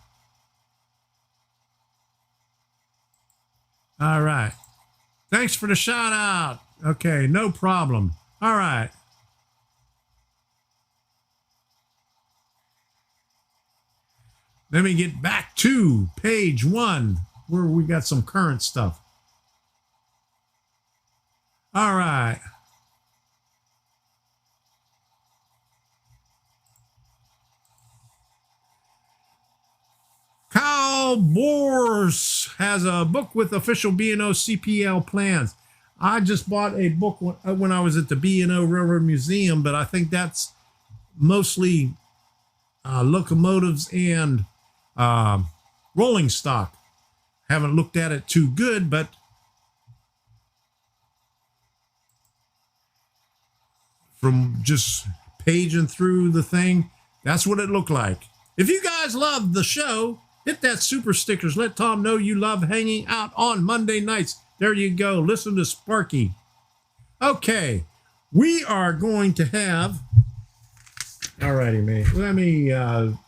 All right. Thanks for the shout out. Okay, no problem. All right. Let me get back to page 1 where we got some current stuff. All right. Kyle Bors has a book with official B&O CPL plans. I just bought a book when I was at the B&O Railroad Museum, but I think that's mostly locomotives and rolling stock. Haven't looked at it too good, but from just paging through the thing, that's what it looked like. If you guys love the show, hit that super stickers. Let Tom know you love hanging out on Monday nights. There you go. Listen to Sparky. Okay. We are going to have... All righty, man. Let me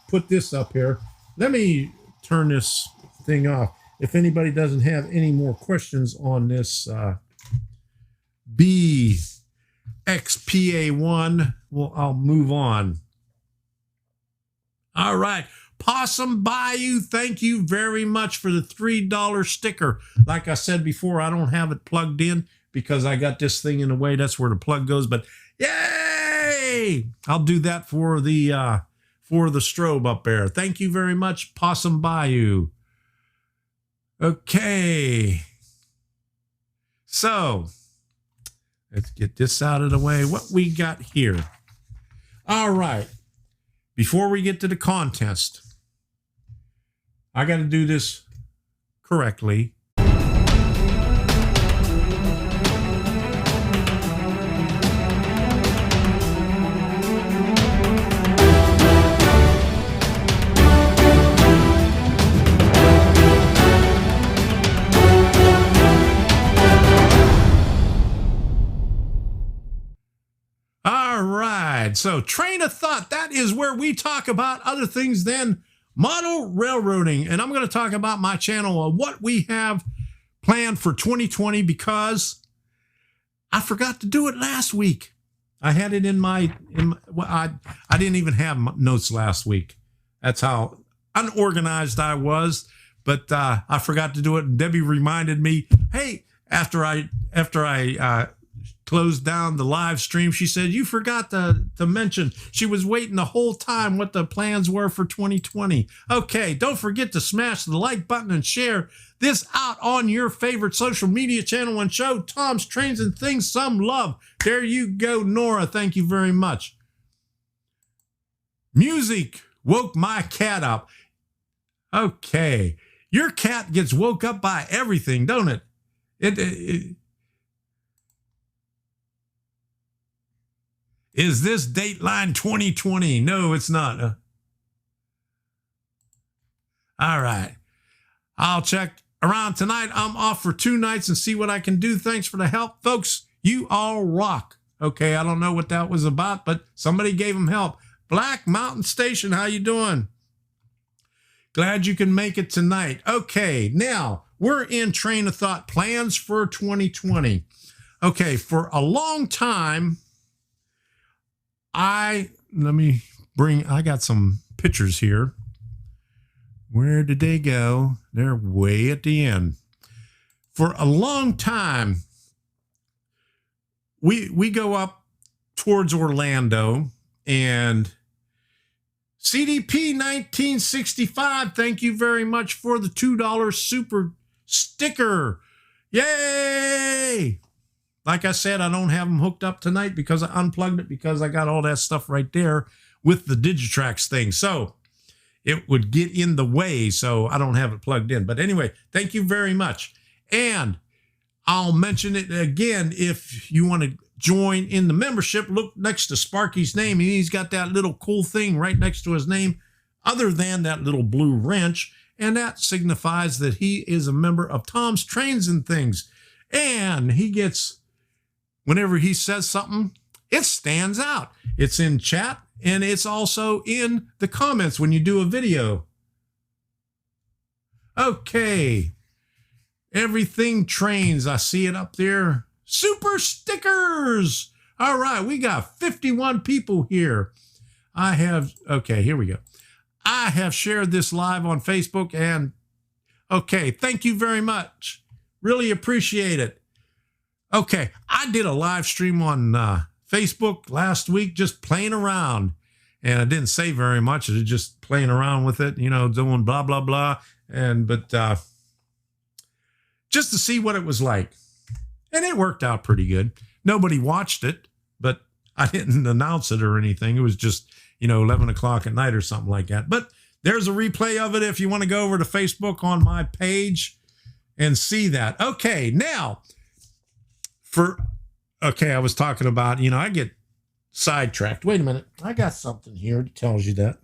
put this up here. Let me turn this thing off. If anybody doesn't have any more questions on this BXPA1, well, I'll move on. All right. Possum Bayou, thank you very much for the $3 sticker. Like I said before, I don't have it plugged in because I got this thing in the way. That's where the plug goes. But yay! I'll do that for the strobe up there. Thank you very much, Possum Bayou. Okay. So let's get this out of the way. What we got here. All right. Before we get to the contest, I got to do this correctly. All right. So train of thought, that is where we talk about other things than model railroading. And I'm going to talk about my channel and what we have planned for 2020 because I forgot to do it last week. I had it I didn't even have notes last week. That's how unorganized I was. But I forgot to do it. And Debbie reminded me, hey, after I closed down the live stream, she said, you forgot to mention. She was waiting the whole time what the plans were for 2020. Okay, don't forget to smash the like button and share this out on your favorite social media channel and show Tom's Trains and Things some love. There you go, Nora. Thank you very much. Music woke my cat up. Okay. Your cat gets woke up by everything, don't it? Is this Dateline 2020? No, it's not. All right. I'll check around tonight. I'm off for 2 nights and see what I can do. Thanks for the help, folks. You all rock. Okay, I don't know what that was about, but somebody gave them help. Black Mountain Station, how you doing? Glad you can make it tonight. Okay, now we're in train of thought plans for 2020. Okay, for a long time, I got some pictures here. Where did they go? They're way at the end. For a long time, we go up towards Orlando and CDP 1965, thank you very much for the $2 super sticker. Yay! Like I said, I don't have them hooked up tonight because I unplugged it because I got all that stuff right there with the Digitrax thing. So it would get in the way, so I don't have it plugged in. But anyway, thank you very much. And I'll mention it again if you want to join in the membership. Look next to Sparky's name, and he's got that little cool thing right next to his name, other than that little blue wrench, and that signifies that he is a member of Tom's Trains and Things. And he gets, whenever he says something, it stands out. It's in chat, and it's also in the comments when you do a video. Okay. Everything Trains, I see it up there. Super stickers. All right, we got 51 people here. Okay, here we go. I have shared this live on Facebook and okay, thank you very much. Really appreciate it. Okay, I did a live stream on Facebook last week just playing around and I didn't say very much. I was just playing around with it, you know, doing blah, blah, blah. But just to see what it was like. And it worked out pretty good. Nobody watched it, but I didn't announce it or anything. It was just, 11 o'clock at night or something like that. But there's a replay of it if you want to go over to Facebook on my page and see that. Okay, now, I was talking about, I get sidetracked. Wait a minute. I got something here that tells you that.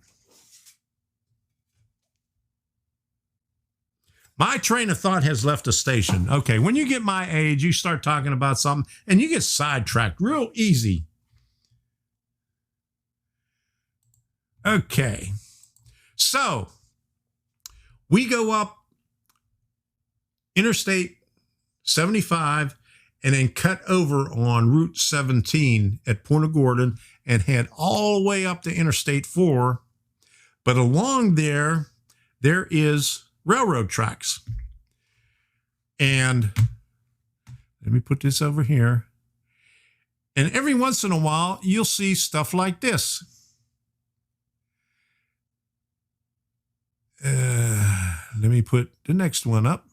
My train of thought has left the station. Okay, when you get my age, you start talking about something and you get sidetracked real easy. Okay, so we go up Interstate 75 and then cut over on Route 17 at Point of Gordon and head all the way up to Interstate 4. But along there is railroad tracks. And let me put this over here. And every once in a while, you'll see stuff like this. Let me put the next one up.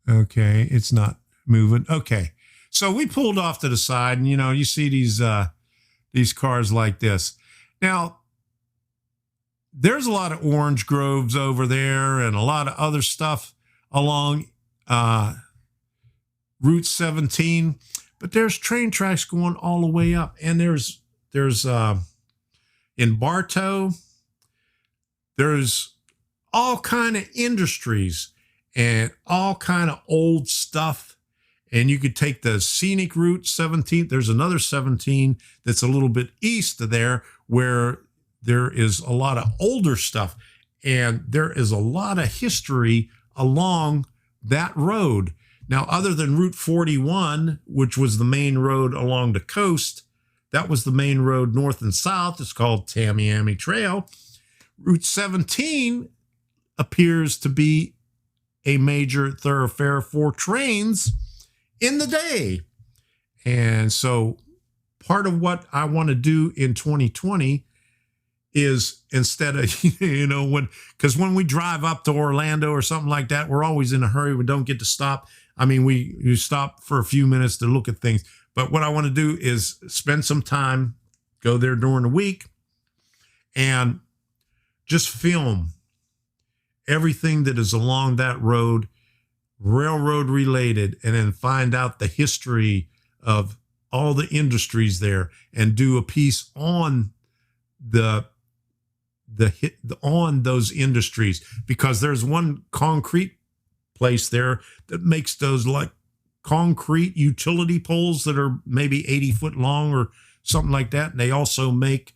Okay, it's not moving. Okay, so we pulled off to the side, and you see these cars like this. Now, there's a lot of orange groves over there and a lot of other stuff along Route 17, but there's train tracks going all the way up. And there's in Bartow, there's all kind of industries and all kind of old stuff. And you could take the scenic route 17. There's another 17 that's a little bit east of there where there is a lot of older stuff. And there is a lot of history along that road. Now, other than Route 41, which was the main road along the coast, that was the main road north and south. It's called Tamiami Trail. Route 17 appears to be a major thoroughfare for trains in the day. And so part of what I want to do in 2020 is, instead of, because when we drive up to Orlando or something like that, we're always in a hurry. We don't get to stop. I mean, you stop for a few minutes to look at things. But what I want to do is spend some time, go there during the week, and just film everything that is along that road, railroad related, and then find out the history of all the industries there and do a piece on on those industries, because there's one concrete place there that makes those like concrete utility poles that are maybe 80 foot long or something like that. And they also make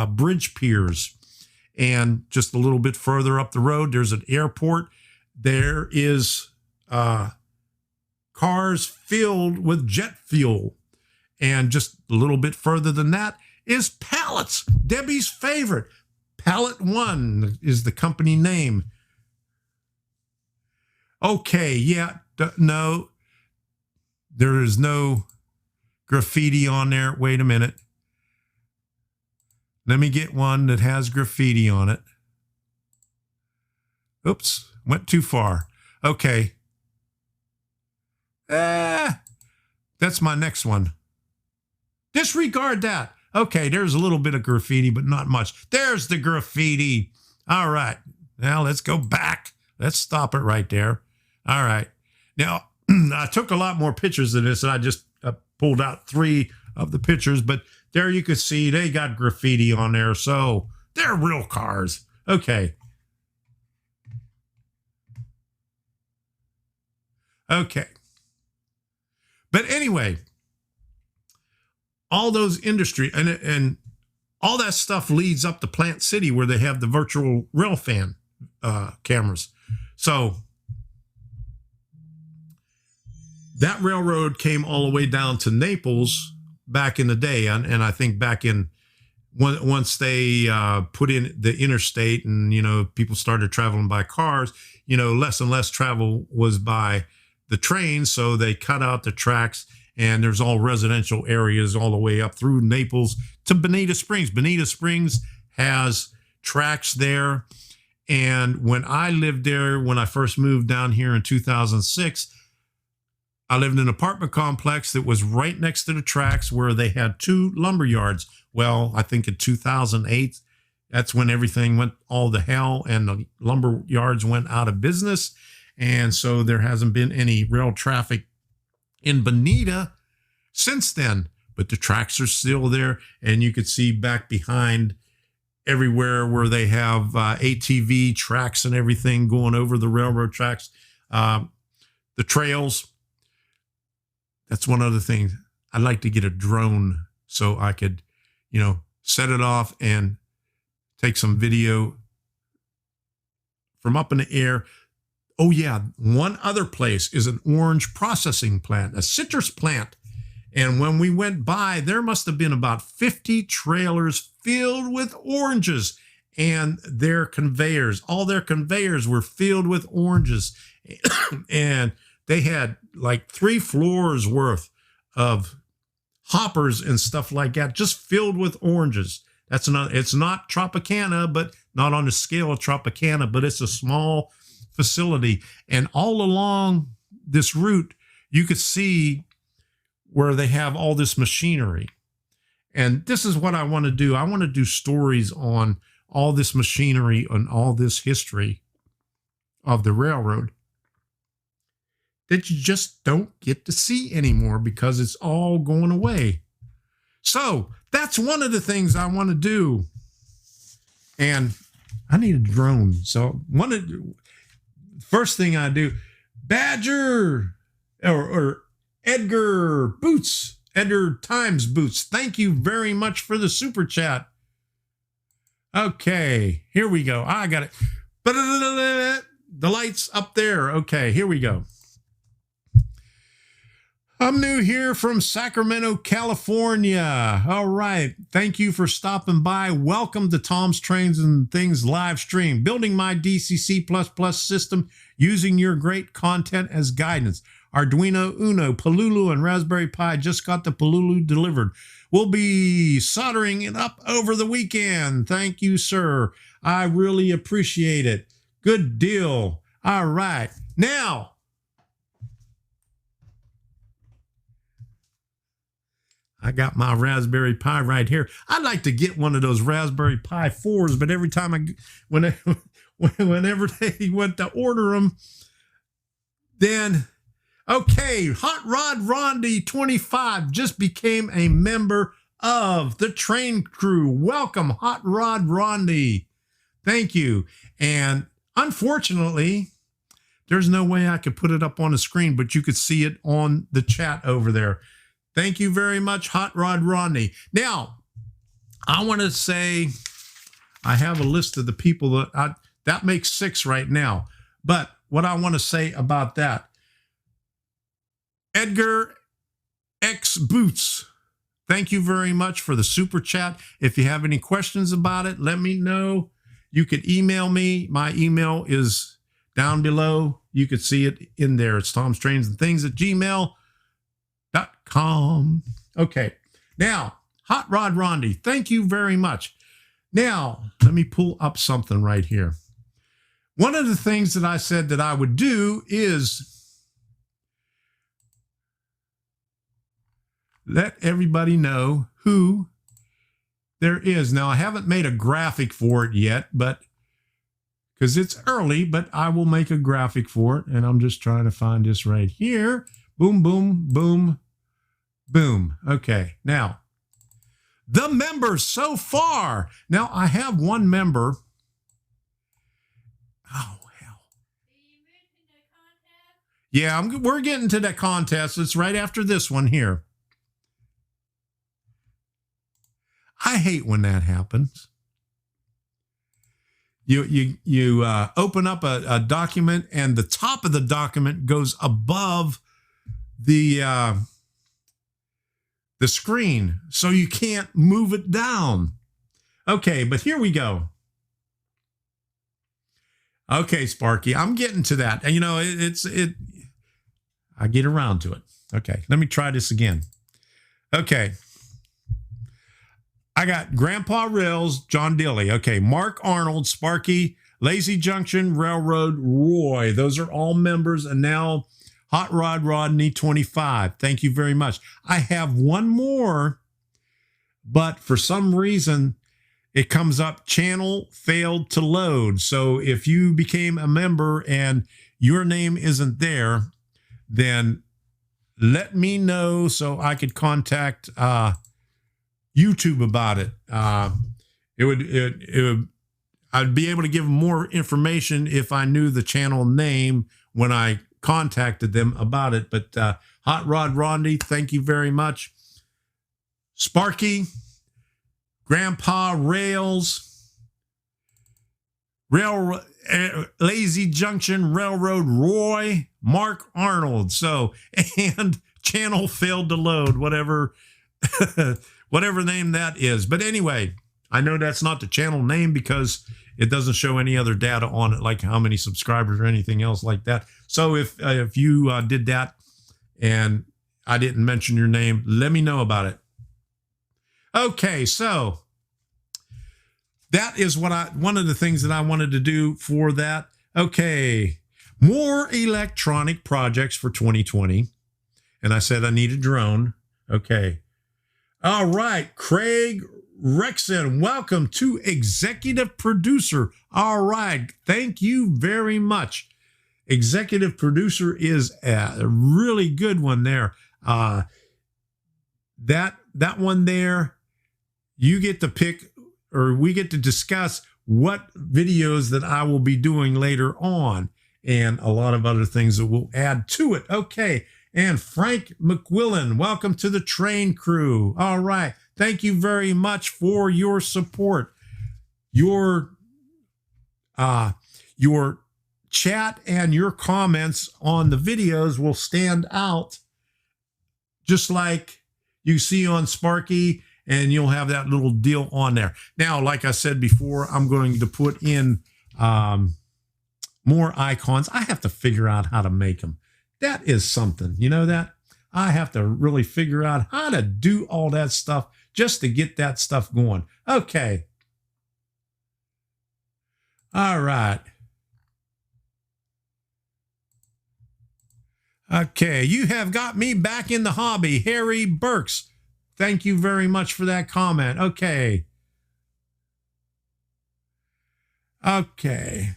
bridge piers. And just a little bit further up the road, there's an airport. There is cars filled with jet fuel. And just a little bit further than that is Pallets, Debbie's favorite. Pallet One is the company name. Okay, yeah, no, there is no graffiti on there. Wait a minute. Let me get one that has graffiti on it. Oops, went too far. Okay. That's my next one. Disregard that. Okay, there's a little bit of graffiti, but not much. There's the graffiti. All right. Now let's go back. Let's stop it right there. All right. Now, I took a lot more pictures of this, and I just pulled out 3 of the pictures, but there you can see they got graffiti on there, so they're real cars. Okay. Okay. But anyway, all those industry and all that stuff leads up to Plant City, where they have the virtual rail fan cameras. So that railroad came all the way down to Naples back in the day. And I think back in once they put in the interstate and, people started traveling by cars, less and less travel was by the train. So they cut out the tracks, and there's all residential areas all the way up through Naples to Bonita Springs. Bonita Springs has tracks there. And when I lived there, when I first moved down here in 2006, I lived in an apartment complex that was right next to the tracks, where they had 2 lumber yards. Well, I think in 2008, that's when everything went all to hell and the lumber yards went out of business. And so there hasn't been any rail traffic in Bonita since then, but the tracks are still there. And you could see back behind everywhere where they have ATV tracks and everything going over the railroad tracks, the trails. That's one other thing. I'd like to get a drone so I could, set it off and take some video from up in the air. Oh yeah, one other place is an orange processing plant, a citrus plant. And when we went by, there must have been about 50 trailers filled with oranges, and their conveyors, all their conveyors were filled with oranges. And they had like 3 floors worth of hoppers and stuff like that, just filled with oranges. It's not Tropicana, but not on the scale of Tropicana, but it's a small facility. And all along this route, you could see where they have all this machinery. And this is what I want to do. I want to do stories on all this machinery and all this history of the railroad that you just don't get to see anymore because it's all going away. So that's one of the things I want to do. And I need a drone. So first thing I do, Badger or Edgar Boots, Edgar Times Boots. Thank you very much for the super chat. Okay, here we go. I got it. The light's up there. Okay, here we go. I'm new here from Sacramento, California. All right. Thank you for stopping by. Welcome to Tom's Trains and Things live stream. Building my DCC++ system using your great content as guidance. Arduino Uno, Palulu, and Raspberry Pi. Just got the Palulu delivered. We'll be soldering it up over the weekend. Thank you, sir. I really appreciate it. Good deal. All right. Now, I got my Raspberry Pi right here. I'd like to get one of those Raspberry Pi 4s, but every time whenever they went to order them, then, okay, Hot Rod Rondy 25 just became a member of the train crew. Welcome, Hot Rod Rondy. Thank you. And unfortunately, there's no way I could put it up on the screen, but you could see it on the chat over there. Thank you very much, Hot Rod Rodney. Now, I want to say I have a list of the people that makes 6 right now. But what I want to say about that, Edgar X Boots, thank you very much for the super chat. If you have any questions about it, let me know. You could email me. My email is down below. You could see it in there. It's tomstrains@gmail.com. Okay, now, Hot Rod Rondy, thank you very much. Now, let me pull up something right here. One of the things that I said that I would do is let everybody know who there is. Now, I haven't made a graphic for it yet, but because it's early, but I will make a graphic for it. And I'm just trying to find this right here. Boom, boom, boom, boom. Okay, now, the members so far. Now, I have one member. Oh, hell. Yeah, we're getting to that contest. It's right after this one here. I hate when that happens. You open up a document and the top of the document goes above the screen, so you can't move it down. Okay, but here we go. Okay, Sparky, I'm getting to that. And you know, I get around to it. Okay, let me try this again. Okay. I got Grandpa Rails, John Dilly. Okay, Mark Arnold, Sparky, Lazy Junction, Railroad, Roy. Those are all members. And now Hot Rod Rodney 25. Thank you very much. I have one more, but for some reason, it comes up channel failed to load. So if you became a member and your name isn't there, then let me know so I could contact YouTube about it. I'd be able to give more information if I knew the channel name when I contacted them about it. But Hot Rod Rondy, thank you very much. Sparky, Grandpa Rails, Lazy Junction, Railroad Roy, Mark Arnold. So, and channel failed to load, whatever whatever name that is. But anyway, I know that's not the channel name because it doesn't show any other data on it, like how many subscribers or anything else like that. So if you did that and I didn't mention your name, let me know about it. Okay, so that is one of the things that I wanted to do for that. Okay, more electronic projects for 2020. And I said I need a drone. Okay. All right, Craig Rexon, welcome to Executive Producer. All right, thank you very much. Executive Producer is a really good one there. That one there, you get to pick, or we get to discuss what videos that I will be doing later on, and a lot of other things that we'll add to it. Okay, And Frank McQuillan, welcome to the train crew. All right. Thank you very much for your support. Your chat and your comments on the videos will stand out just like you see on Sparky, and you'll have that little deal on there. Now, like I said before, I'm going to put in more icons. I have to figure out how to make them. That is something, you know that? I have to really figure out how to do all that stuff just to get that stuff going. Okay. All right. Okay, you have got me back in the hobby, Harry Burks. Thank you very much for that comment. Okay. Okay.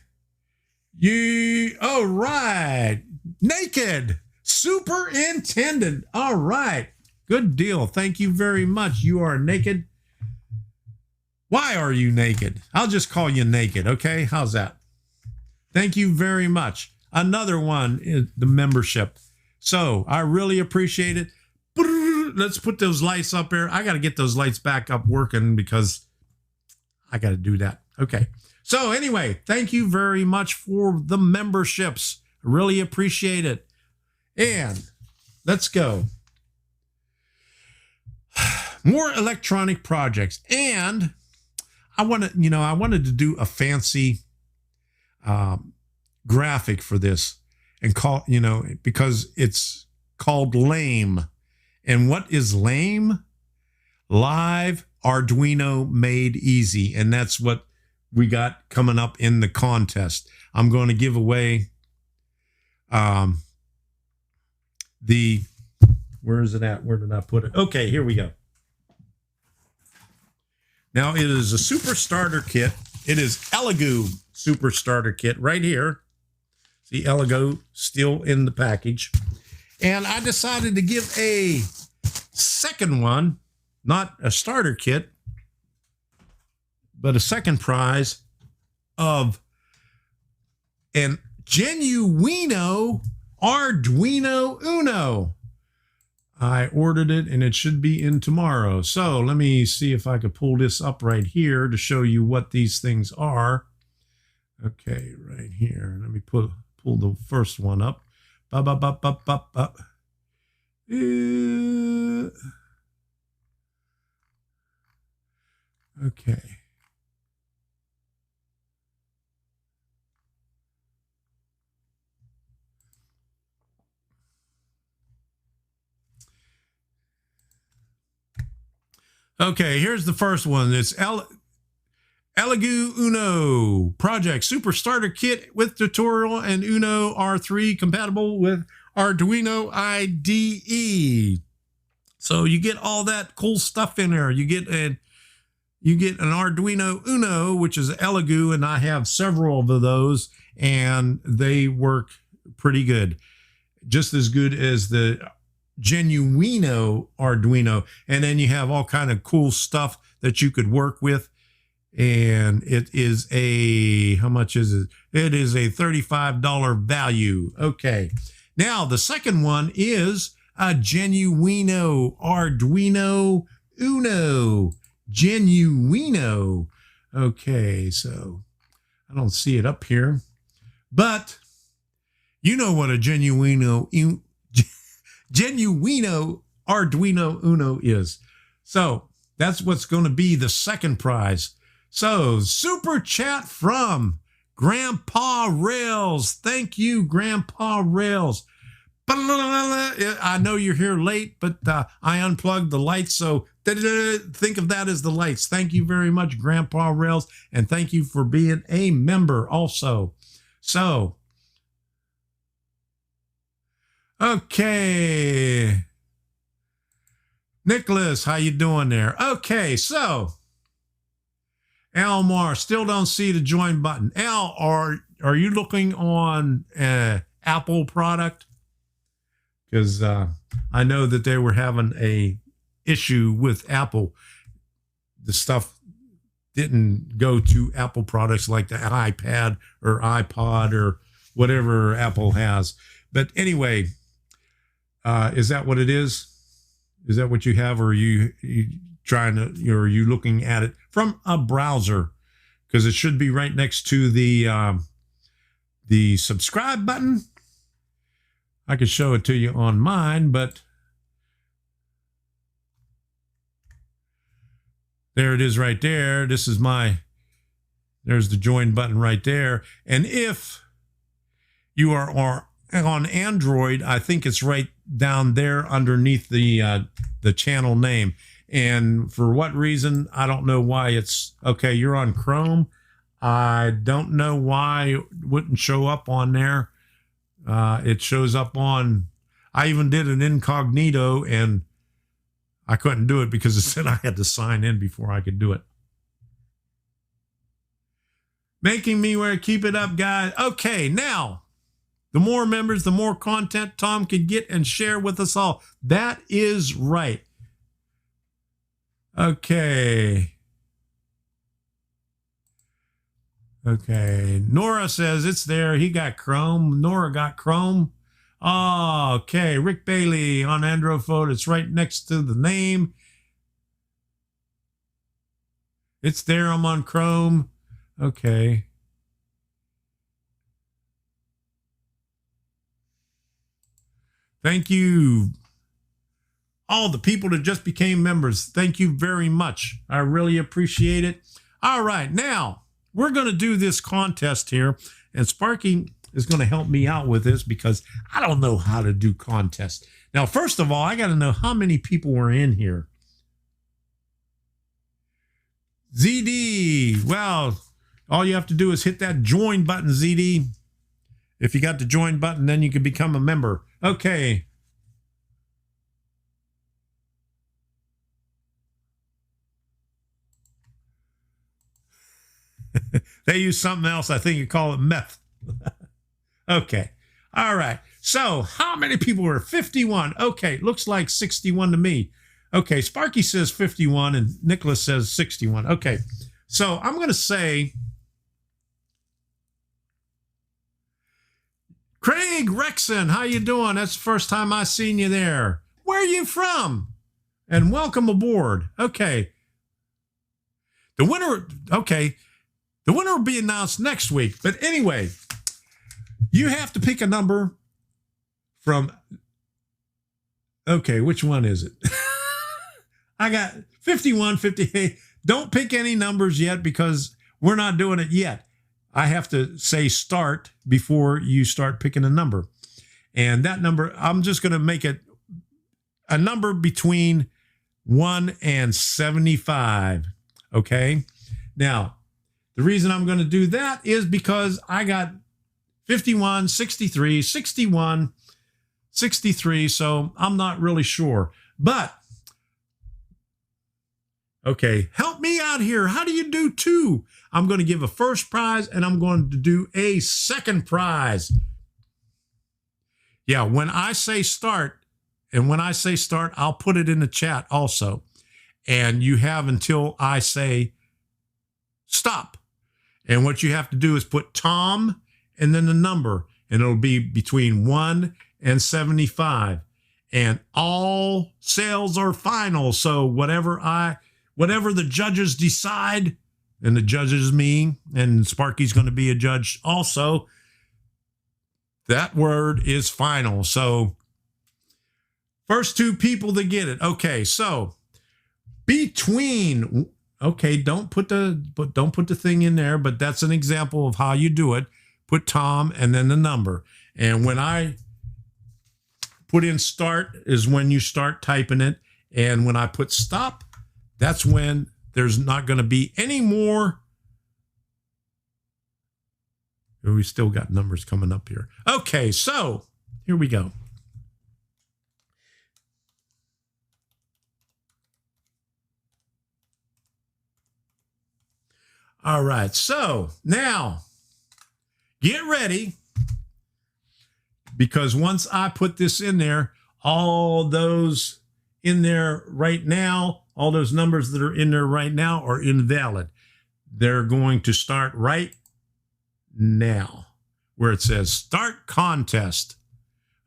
All right. Naked Superintendent. All right. Good deal. Thank you very much. You are naked. Why are you naked? I'll just call you naked. Okay. How's that? Thank you very much. Another one is the membership. So I really appreciate it. Let's put those lights up there. I got to get those lights back up working because I got to do that. Okay. So anyway, thank you very much for the memberships. I really appreciate it. And let's go. More electronic projects. And I wanted to do a fancy graphic for this and because it's called LAME. And what is LAME? Live Arduino Made Easy. And that's what we got coming up in the contest. I'm going to give away where is it at? Where did I put it? Okay, here we go. Now it is a Super Starter Kit. It is Elegoo Super Starter Kit right here. See Elegoo still in the package. And I decided to give a second one, not a starter kit, but a second prize of an Genuino Arduino Uno. I ordered it and it should be in tomorrow. So let me see if I could pull this up right here to show you what these things are. Okay, right here. Let me pull the first one up. Okay. Okay, here's the first one. It's Elegoo Uno Project Super Starter Kit with tutorial and Uno R3 compatible with Arduino IDE. So you get all that cool stuff in there. You get an Arduino Uno, which is Elegoo, and I have several of those, and they work pretty good. Just as good as the Genuino Arduino. And then you have all kind of cool stuff that you could work with. And it is how much is it? It is a $35 value. Okay. Now the second one is a Genuino Arduino Uno. Genuino. Okay, so I don't see it up here, but you know what a Genuino Arduino Uno is. So that's what's going to be the second prize. So super chat from Grandpa Rails. Thank you, Grandpa Rails. I know you're here late, but I unplugged the lights, so think of that as the lights. Thank you very much, Grandpa Rails, and thank you for being a member also. So, okay. Nicholas, how you doing there? Okay, so Almar, still don't see the join button. Al, are you looking on Apple product? Because I know that they were having a issue with Apple. The stuff didn't go to Apple products like the iPad or iPod or whatever Apple has. But anyway, Is that what it is? Is that what you have, or are you trying to, or are you looking at it from a browser? Because it should be right next to the subscribe button. I could show it to you on mine, but there it is right there. This is there's the join button right there. And if you are on Android, I think it's right down there underneath the channel name. And for what reason, I don't know why it's, okay, you're on Chrome. I don't know why it wouldn't show up on there. It shows up on, I even did an incognito and I couldn't do it because it said I had to sign in before I could do it. Making me wear, keep it up, guys. Okay, now, the more members, the more content Tom can get and share with us all. That is right. Okay. Okay. Nora says it's there. He got Chrome. Nora got Chrome. Oh, okay. Rick Bailey on Android Phone. It's right next to the name. It's there. I'm on Chrome. Okay. Thank you. All the people that just became members. Thank you very much. I really appreciate it. All right. Now, we're going to do this contest here. And Sparky is going to help me out with this because I don't know how to do contests. Now, first of all, I got to know how many people were in here. ZD. Well, all you have to do is hit that join button, ZD. If you got the join button, then you can become a member. Okay. They use something else. I think you call it meth. Okay. All right. So how many people were 51? Okay. Looks like 61 to me. Okay. Sparky says 51 and Nicholas says 61. Okay. So I'm going to say Craig Rexon, how you doing? That's the first time I seen you there. Where are you from? And welcome aboard. Okay. The winner, okay. The winner will be announced next week. But anyway, you have to pick a number from, okay, which one is it? I got 51, 58. Don't pick any numbers yet because we're not doing it yet. I have to say start before you start picking a number. And that number, I'm just going to make it a number between 1 and 75. Okay. Now, the reason I'm going to do that is because I got 51, 63, 61, 63. So I'm not really sure. But, okay, help me out here. How do you do two? I'm going to give a first prize and I'm going to do a second prize. Yeah, when I say start, and when I say start, I'll put it in the chat also. And you have until I say stop. And what you have to do is put Tom and then the number, and it'll be between 1 and 75. And all sales are final. So whatever the judges decide, and the judges me, and Sparky's going to be a judge also, that word is final. So first two people that get it. Okay, so between, okay, don't put the thing in there, but that's an example of how you do it. Put Tom and then the number. And when I put in start is when you start typing it. And when I put stop, that's when there's not going to be any more. We still got numbers coming up here. Okay, so here we go. All right, so now get ready, because once I put this in there, all those in there right now, all those numbers that are in there right now are invalid. They're going to start right now where it says start contest.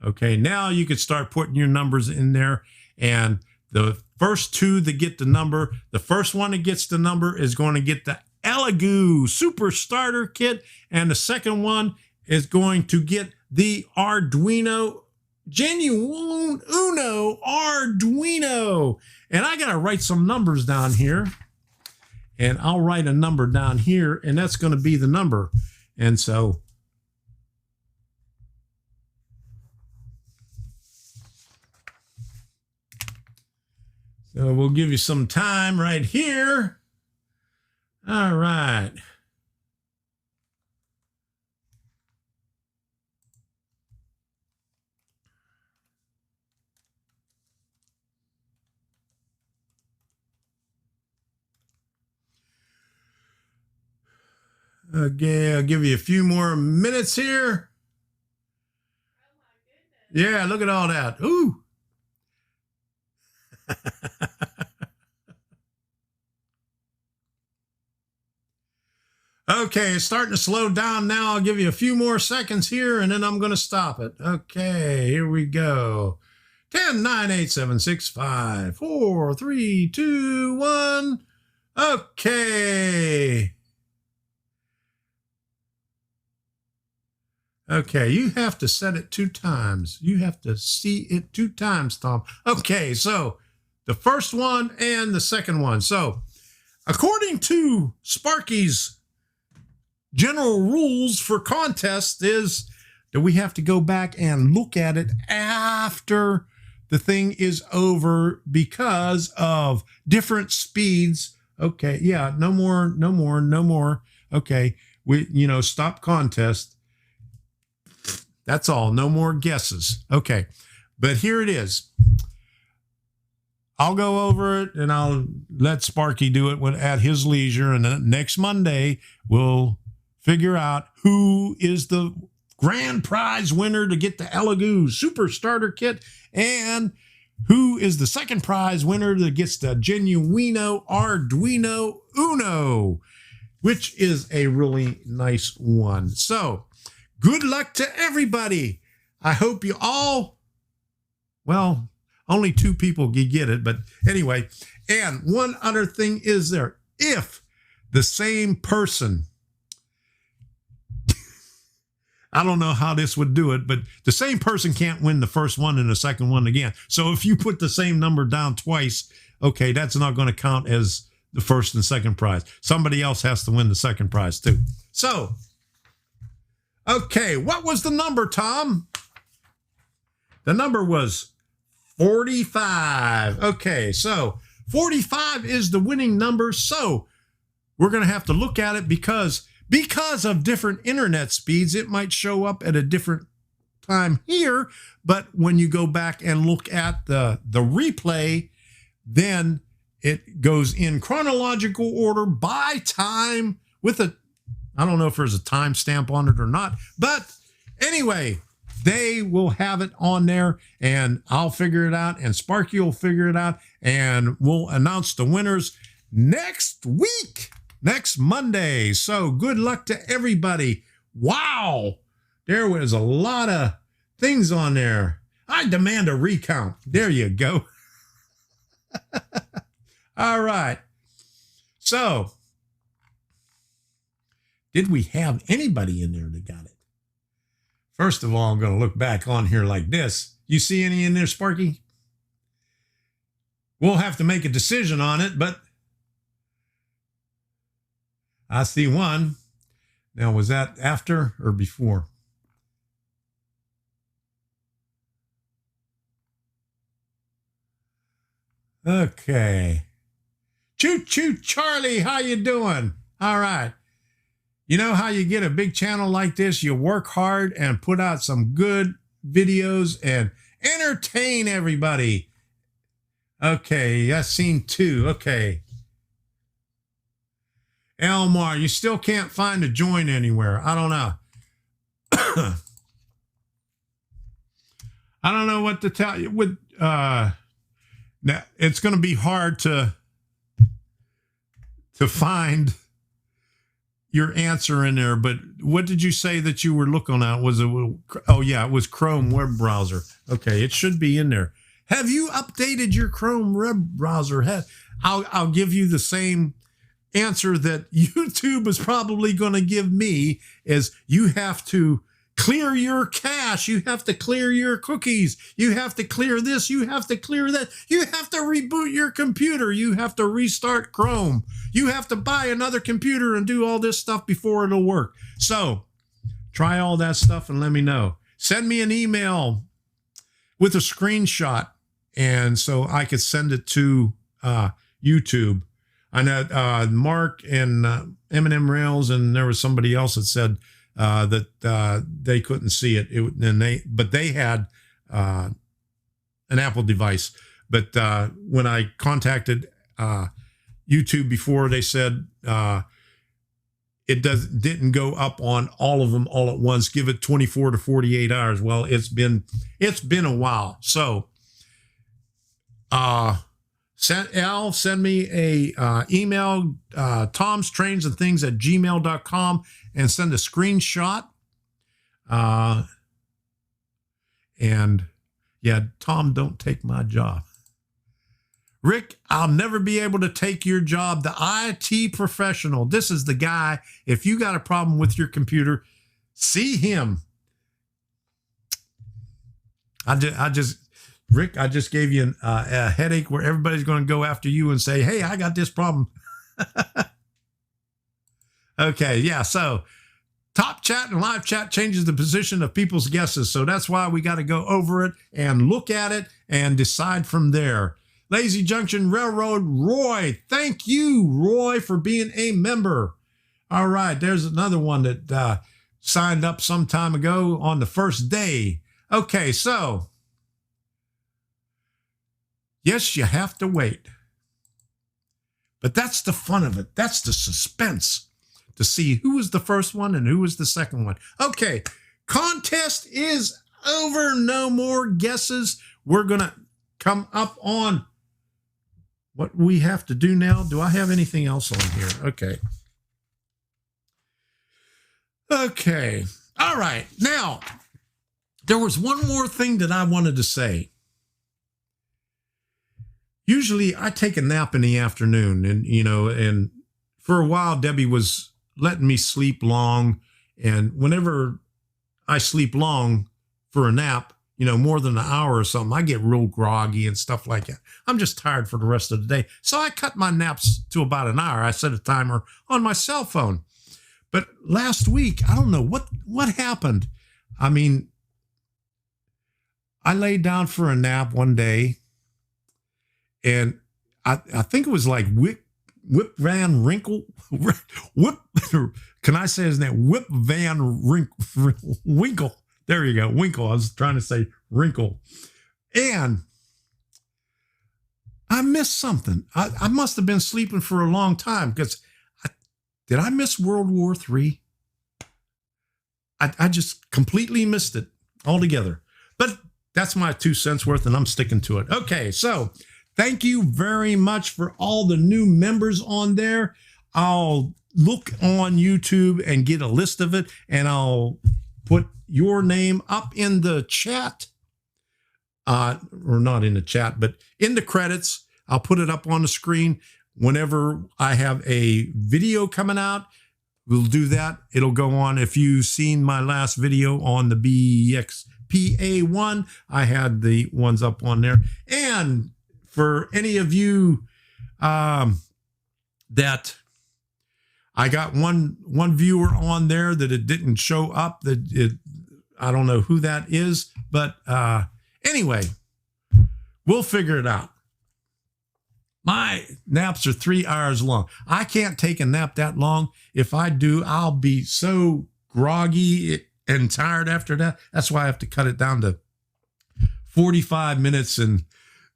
Okay, now you could start putting your numbers in there, and the first two that get the number, the first one that gets the number is going to get the Elegoo Super Starter Kit, and the second one is going to get the Arduino Genuine Uno Arduino. And I got to write some numbers down here, and I'll write a number down here, and that's going to be the number. And so we'll give you some time right here. All right. Okay, I'll give you a few more minutes here. Yeah, look at all that. Ooh. Okay, it's starting to slow down now. I'll give you a few more seconds here, and then I'm going to stop it. Okay, here we go. 10, 9, 8, 7, 6, 5, 4, 3, 2, 1. Okay. Okay, you have to set it 2 times. You have to see it 2 times, Tom. Okay, so the first one and the second one. So according to Sparky's general rules for contests is that we have to go back and look at it after the thing is over because of different speeds. Okay, yeah, no more. Okay, stop contest. That's all. No more guesses. Okay. But here it is. I'll go over it and I'll let Sparky do it at his leisure. And then next Monday, we'll figure out who is the grand prize winner to get the Elegoo Super Starter Kit and who is the second prize winner that gets the Genuino Arduino Uno, which is a really nice one. So, good luck to everybody. I hope you all, well, only 2 people can get it, but anyway. And one other thing is there, if the same person, I don't know how this would do it, but the same person can't win the first one and the second one again. So if you put the same number down twice, okay, that's not going to count as the first and second prize. Somebody else has to win the second prize too. So, okay, what was the number, Tom? The number was 45. Okay, so 45 is the winning number. So we're going to have to look at it because of different internet speeds, it might show up at a different time here. But when you go back and look at the replay, then it goes in chronological order by time with a, I don't know if there's a timestamp on it or not, but anyway, they will have it on there and I'll figure it out and Sparky will figure it out and we'll announce the winners next week, next Monday. So good luck to everybody. Wow. There was a lot of things on there. I demand a recount. There you go. All right. So, did we have anybody in there that got it? First of all, I'm going to look back on here like this. You see any in there, Sparky? We'll have to make a decision on it, but I see one. Now, was that after or before? Okay. Choo choo Charlie, how you doing? All right. You know how you get a big channel like this? You work hard and put out some good videos and entertain everybody. Okay, I've seen 2. Okay. Elmar, you still can't find a join anywhere. I don't know. I don't know what to tell you. Now, it's going to be hard to find, your answer in there, but what did you say that you were looking at? Was it? Oh yeah, it was Chrome web browser. Okay, it should be in there. Have you updated your Chrome web browser? I'll give you the same answer that YouTube is probably going to give me, is you have to clear your cache. You have to clear your cookies. You have to clear this. You have to clear that. You have to reboot your computer. You have to restart Chrome. You have to buy another computer and do all this stuff before it'll work. So try all that stuff and let me know. Send me an email with a screenshot, and so I could send it to YouTube. I know Mark and M&M Rails, and there was somebody else that said that they couldn't see it. But they had an Apple device. But when I contacted YouTube before, they said it didn't go up on all of them all at once. Give it 24 to 48 hours. Well, it's been a while. So send me a email, tomstrainsandthings@gmail.com, and send a screenshot. And yeah, Tom, don't take my job. Rick, I'll never be able to take your job. The IT professional. This is the guy. If you got a problem with your computer, see him. Rick, I just gave you a headache where everybody's going to go after you and say, hey, I got this problem. Okay, yeah, so top chat and live chat changes the position of people's guesses. So that's why we got to go over it and look at it and decide from there. Lazy Junction Railroad, Roy. Thank you, Roy, for being a member. All right, there's another one that signed up some time ago on the first day. Okay, so yes, you have to wait. But that's the fun of it. That's the suspense to see who was the first one and who was the second one. Okay, contest is over. No more guesses. We're going to come up on what we have to do now. Do I have anything else on here? Okay. Okay. All right. Now, there was one more thing that I wanted to say. Usually I take a nap in the afternoon, and for a while, Debbie was letting me sleep long. And whenever I sleep long for a nap, more than an hour or something, I get real groggy and stuff like that. I'm just tired for the rest of the day. So I cut my naps to about an hour. I set a timer on my cell phone. But last week, I don't know what happened. I mean, I laid down for a nap one day, and I think it was like Whip Van Winkle. Can I say his name? Whip Van Winkle. There you go. Winkle. I was trying to say wrinkle. And I missed something. I must have been sleeping for a long time, because did I miss World War III? I just completely missed it altogether. But that's my 2 cents worth, and I'm sticking to it. Okay, so thank you very much for all the new members on there. I'll look on YouTube and get a list of it, and I'll put your name up in the chat, or not in the chat, but in the credits. I'll put it up on the screen whenever I have a video coming out. We'll do that. It'll go on. If you've seen my last video on the BXP A1, I had the ones up on there. And for any of you that I got one viewer on there that it didn't show up, I don't know who that is, but anyway, we'll figure it out. My naps are 3 hours long. I can't take a nap that long. If I do, I'll be so groggy and tired after that. That's why I have to cut it down to 45 minutes and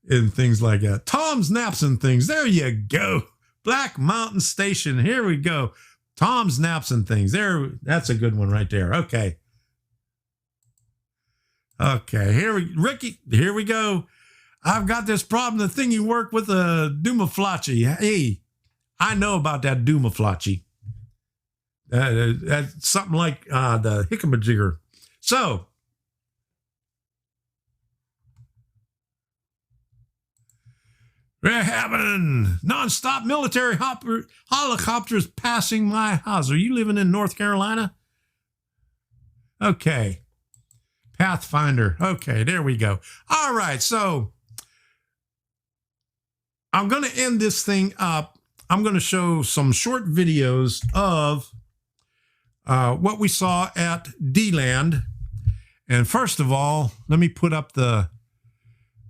things like that. Tom's Naps and Things. There you go. Black Mountain Station. Here we go. Tom's Naps and Things. There. That's a good one right there. Okay. Okay. Ricky, here we go. I've got this problem. The thing you work with a Dumaflachi. Hey, I know about that Dumaflachi. That's something like the jigger. So we're having nonstop military helicopters passing my house. Are you living in North Carolina? Okay. Pathfinder. Okay, there we go. All right, so I'm going to end this thing up. I'm going to show some short videos of what we saw at D-Land. And first of all, let me put up the,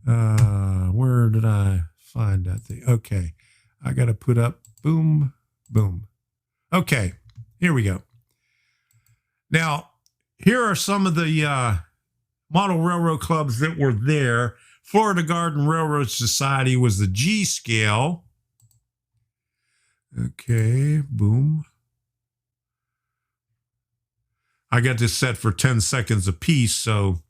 where did I find that thing? Okay, I got to put up, boom, boom. Okay, here we go. Now, here are some of the model railroad clubs that were there. Florida Garden Railroad Society was the G scale. Okay, boom. I got this set for 10 seconds apiece, so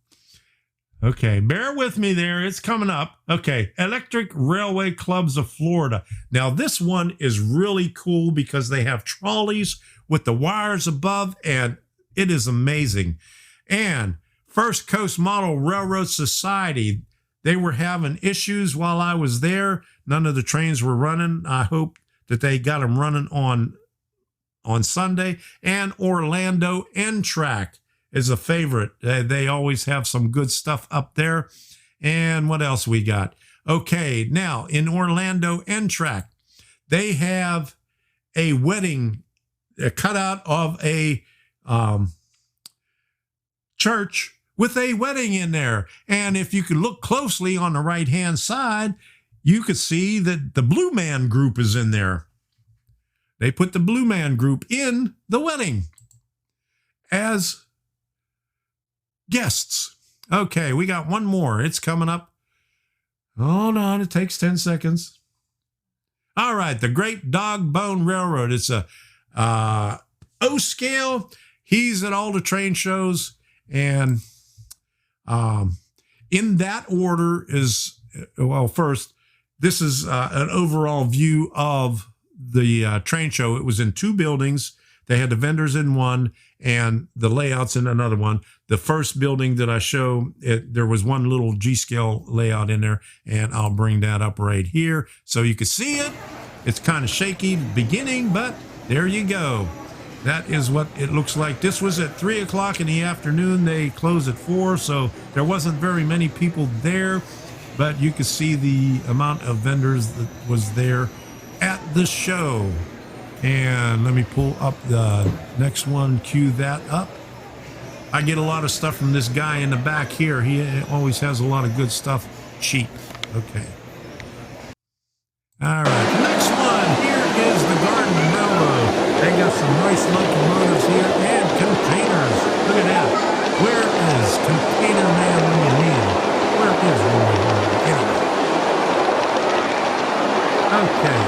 okay, bear with me there. It's coming up. Okay, Electric Railway Clubs of Florida. Now, this one is really cool because they have trolleys with the wires above, and it is amazing. And First Coast Model Railroad Society, they were having issues while I was there. None of the trains were running. I hope that they got them running on Sunday. And Orlando N-Track is a favorite. They always have some good stuff up there. And what else we got? Okay, now in Orlando N-Track, they have a wedding, a cutout of a church with a wedding in there. And if you could look closely on the right-hand side, you could see that the Blue Man Group is in there. They put the Blue Man Group in the wedding as guests. Okay, we got one more. It's coming up. Hold on, it takes 10 seconds. All right, the Great Dog Bone Railroad. It's a O scale. He's at all the train shows. And in that order is, well, first, this is an overall view of the train show. It was in two buildings. They had the vendors in one and the layouts in another one. The first building that I show, there was one little G-scale layout in there, and I'll bring that up right here so you can see it. It's kind of shaky beginning, but there you go. That is what it looks like. This was at 3 o'clock in the afternoon. They closed at 4, so there wasn't very many people there, but you could see the amount of vendors that was there at the show. And let me pull up the next one, cue that up. I get a lot of stuff from this guy in the back here. He always has a lot of good stuff, cheap. Okay. All right, the next one here is the Garden Railroad. They got some nice locomotives here and containers. Look at that. Where is Container Man when you need him? Where is Roy Harvey? Anyway. Okay.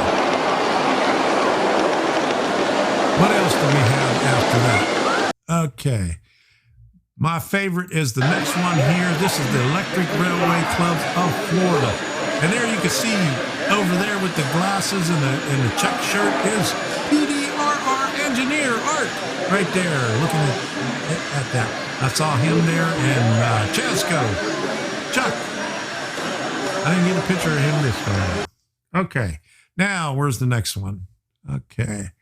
What else do we have after that? Okay. My favorite is the next one here. This is the Electric Railway Clubs of Florida. And there you can see over there with the glasses and the check shirt is PDRR Engineer Art right there, looking at that. I saw him there and Chesco, Chuck. I didn't get a picture of him this time. Okay, now where's the next one? Okay,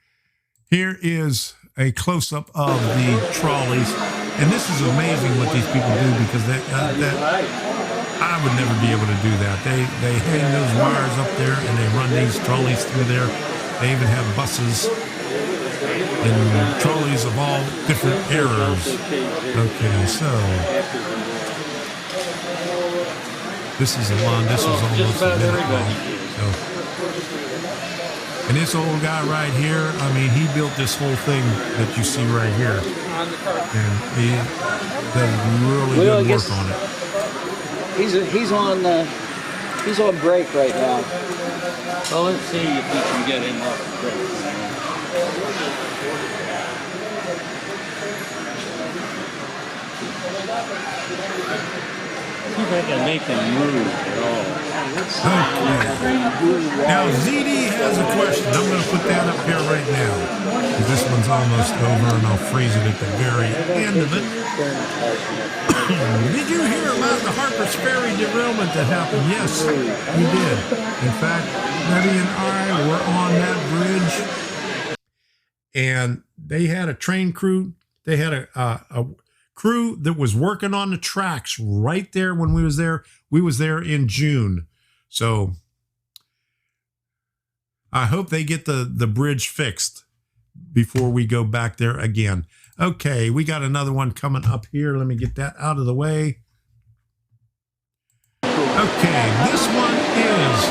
here is a close-up of the trolleys. And this is amazing what these people do, because I would never be able to do that. They hang those wires up there and they run these trolleys through there. They even have buses and trolleys of all different eras. Okay, so this is the one. This was almost a minute long. So. And this old guy right here, I mean, he built this whole thing that you see right here. And he does really good work on it. He's on break right now. Well, let's see if we can get him off the break. See if I can make them move at all. Okay. Now, ZD has a question. I'm going to put that up here right now. This one's almost over, and I'll freeze it at the very end of it. Did you hear about the Harper's Ferry derailment that happened? Yes, you did. In fact, Betty and I were on that bridge, and they had a train crew. They had a crew that was working on the tracks right there when we was there. We was there in June. So I hope they get the bridge fixed before we go back there again. Okay, we got another one coming up here. Let me get that out of the way. Okay, this one is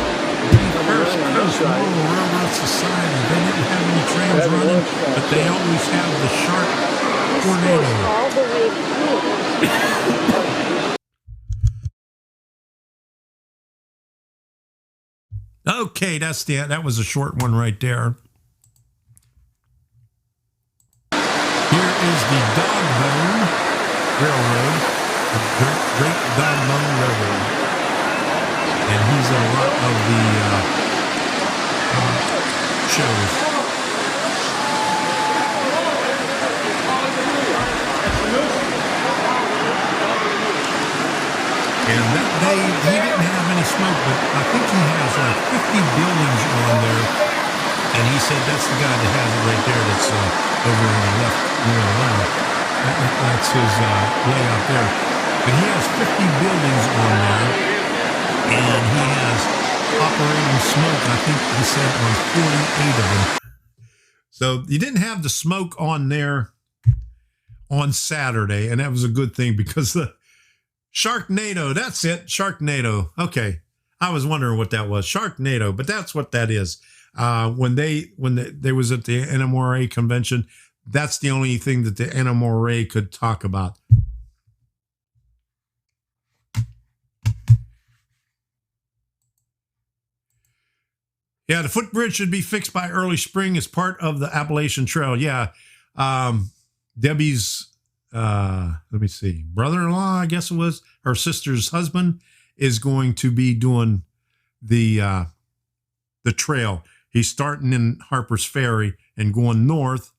the First Coast Rural Railroad Society. They didn't have any trains running, but they always have the Shark Tornado. All the way through. Okay, that was a short one right there. Here is the Dogbone Railroad, the Great Dogbone Railroad, and he's at a lot of the shows. And that day, he didn't have any smoke, but I think he has like 50 buildings on there. And he said that's the guy that has it right there that's over on the left near the line. That's his layout there. But he has 50 buildings on there. And he has operating smoke, I think he said, on 48 of them. So he didn't have the smoke on there on Saturday. And that was a good thing because the Sharknado, that's it, Sharknado. Okay, I was wondering what that was, Sharknado, but that's what that is. When they was at the NMRA convention, that's the only thing that the NMRA could talk about. Yeah, the footbridge should be fixed by early spring as part of the Appalachian Trail. Yeah, Debbie's. Let me see, brother-in-law, I guess it was, her sister's husband, is going to be doing the trail. He's starting in Harper's Ferry and going north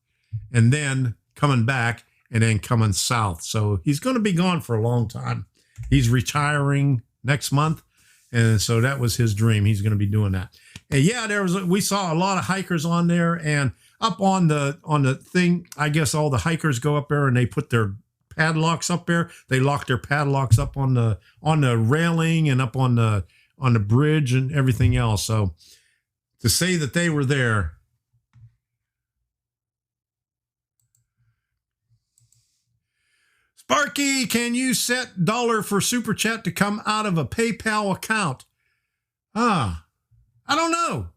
and then coming back and then coming south. So he's going to be gone for a long time. He's retiring next month. And so that was his dream. He's going to be doing that. And yeah, we saw a lot of hikers on there, and up on the thing, I guess all the hikers go up there and they put their padlocks up there. They lock their padlocks up on the railing and up on the bridge and everything else. So to say that they were there. Sparky, can you set $1 for Super Chat to come out of a PayPal account? I don't know.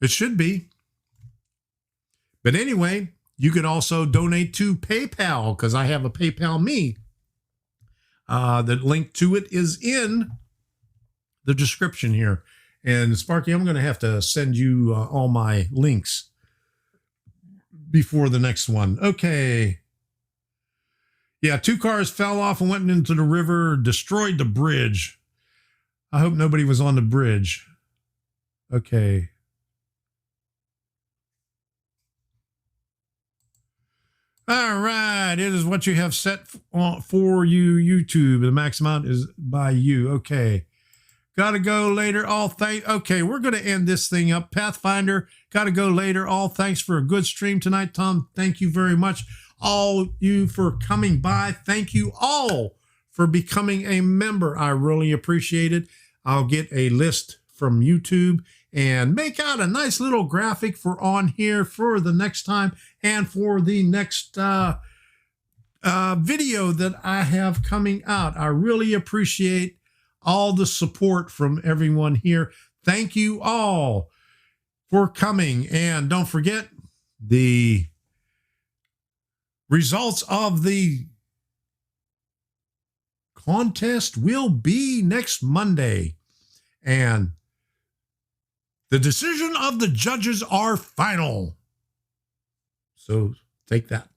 It should be. But anyway, you could also donate to PayPal because I have a PayPal me. The link to it is in the description here. And Sparky, I'm going to have to send you all my links before the next one. Okay. Yeah, 2 cars fell off and went into the river, destroyed the bridge. I hope nobody was on the bridge. Okay. All right, it is what you have set for you, YouTube. The max amount is by you. Okay. Gotta go later. All thanks. Okay, we're going to end this thing up. Pathfinder, gotta go later. All thanks for a good stream tonight, Tom. Thank you very much. All you for coming by. Thank you all for becoming a member. I really appreciate it. I'll get a list from YouTube and make out a nice little graphic for on here for the next time and for the next video that I have coming out. I really appreciate all the support from everyone here. Thank you all for coming. And don't forget, the results of the contest will be next Monday. And the decision of the judges are final. So take that.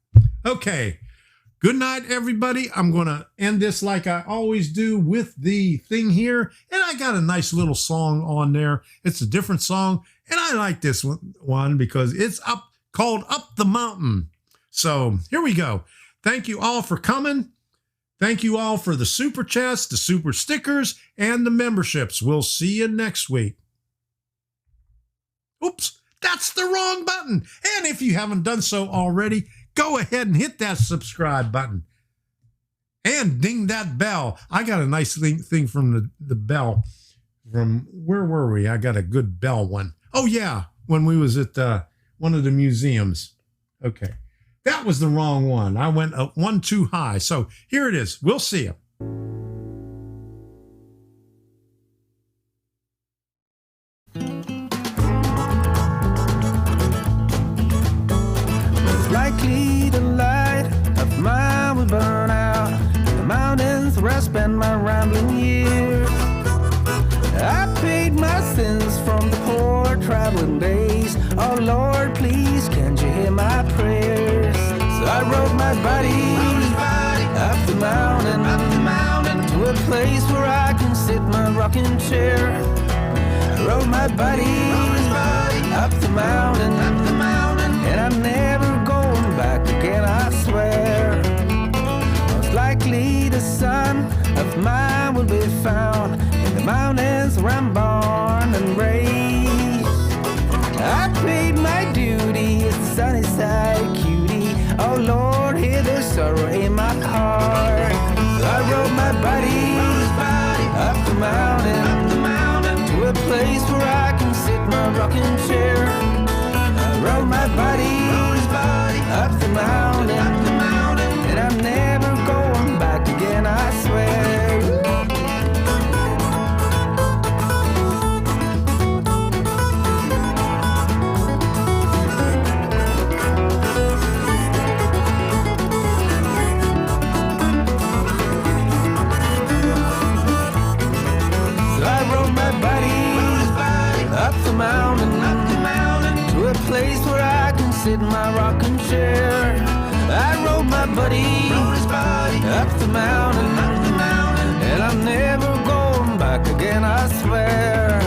Okay. Good night, everybody. I'm going to end this like I always do with the thing here. And I got a nice little song on there. It's a different song. And I like this one because it's called Up the Mountain. So here we go. Thank you all for coming. Thank you all for the super chats, the super stickers, and the memberships. We'll see you next week. Oops, that's the wrong button. And if you haven't done so already, go ahead and hit that subscribe button. And ding that bell. I got a nice thing from the bell. From, where were we? I got a good bell one. Oh, yeah, when we was at one of the museums. Okay. That was the wrong one. I went one too high. So here it is. We'll see you. It's likely the light of mine will burn out in the mountains where I spend my rambling years. I paid my sins from the poor traveling days. Oh Lord, please, can't you hear my prayers? So I rode my body up the mountain to a place where I can sit my rocking chair. I rode my body up the mountain, and I'm never going back again, I swear. Most likely the son of mine will be found in the mountains where I'm born and raised. I paid my duty as the sunny side cutie. Oh Lord, hear the sorrow in my heart. So I rode my body up the mountain to a place where I can sit my rocking chair. I rode my body up the mountain, and I'm never going back again, I swear. Mountain to a place where I can sit in my rocking chair. I rode my buddy up the mountain, and I'm never going back again, I swear.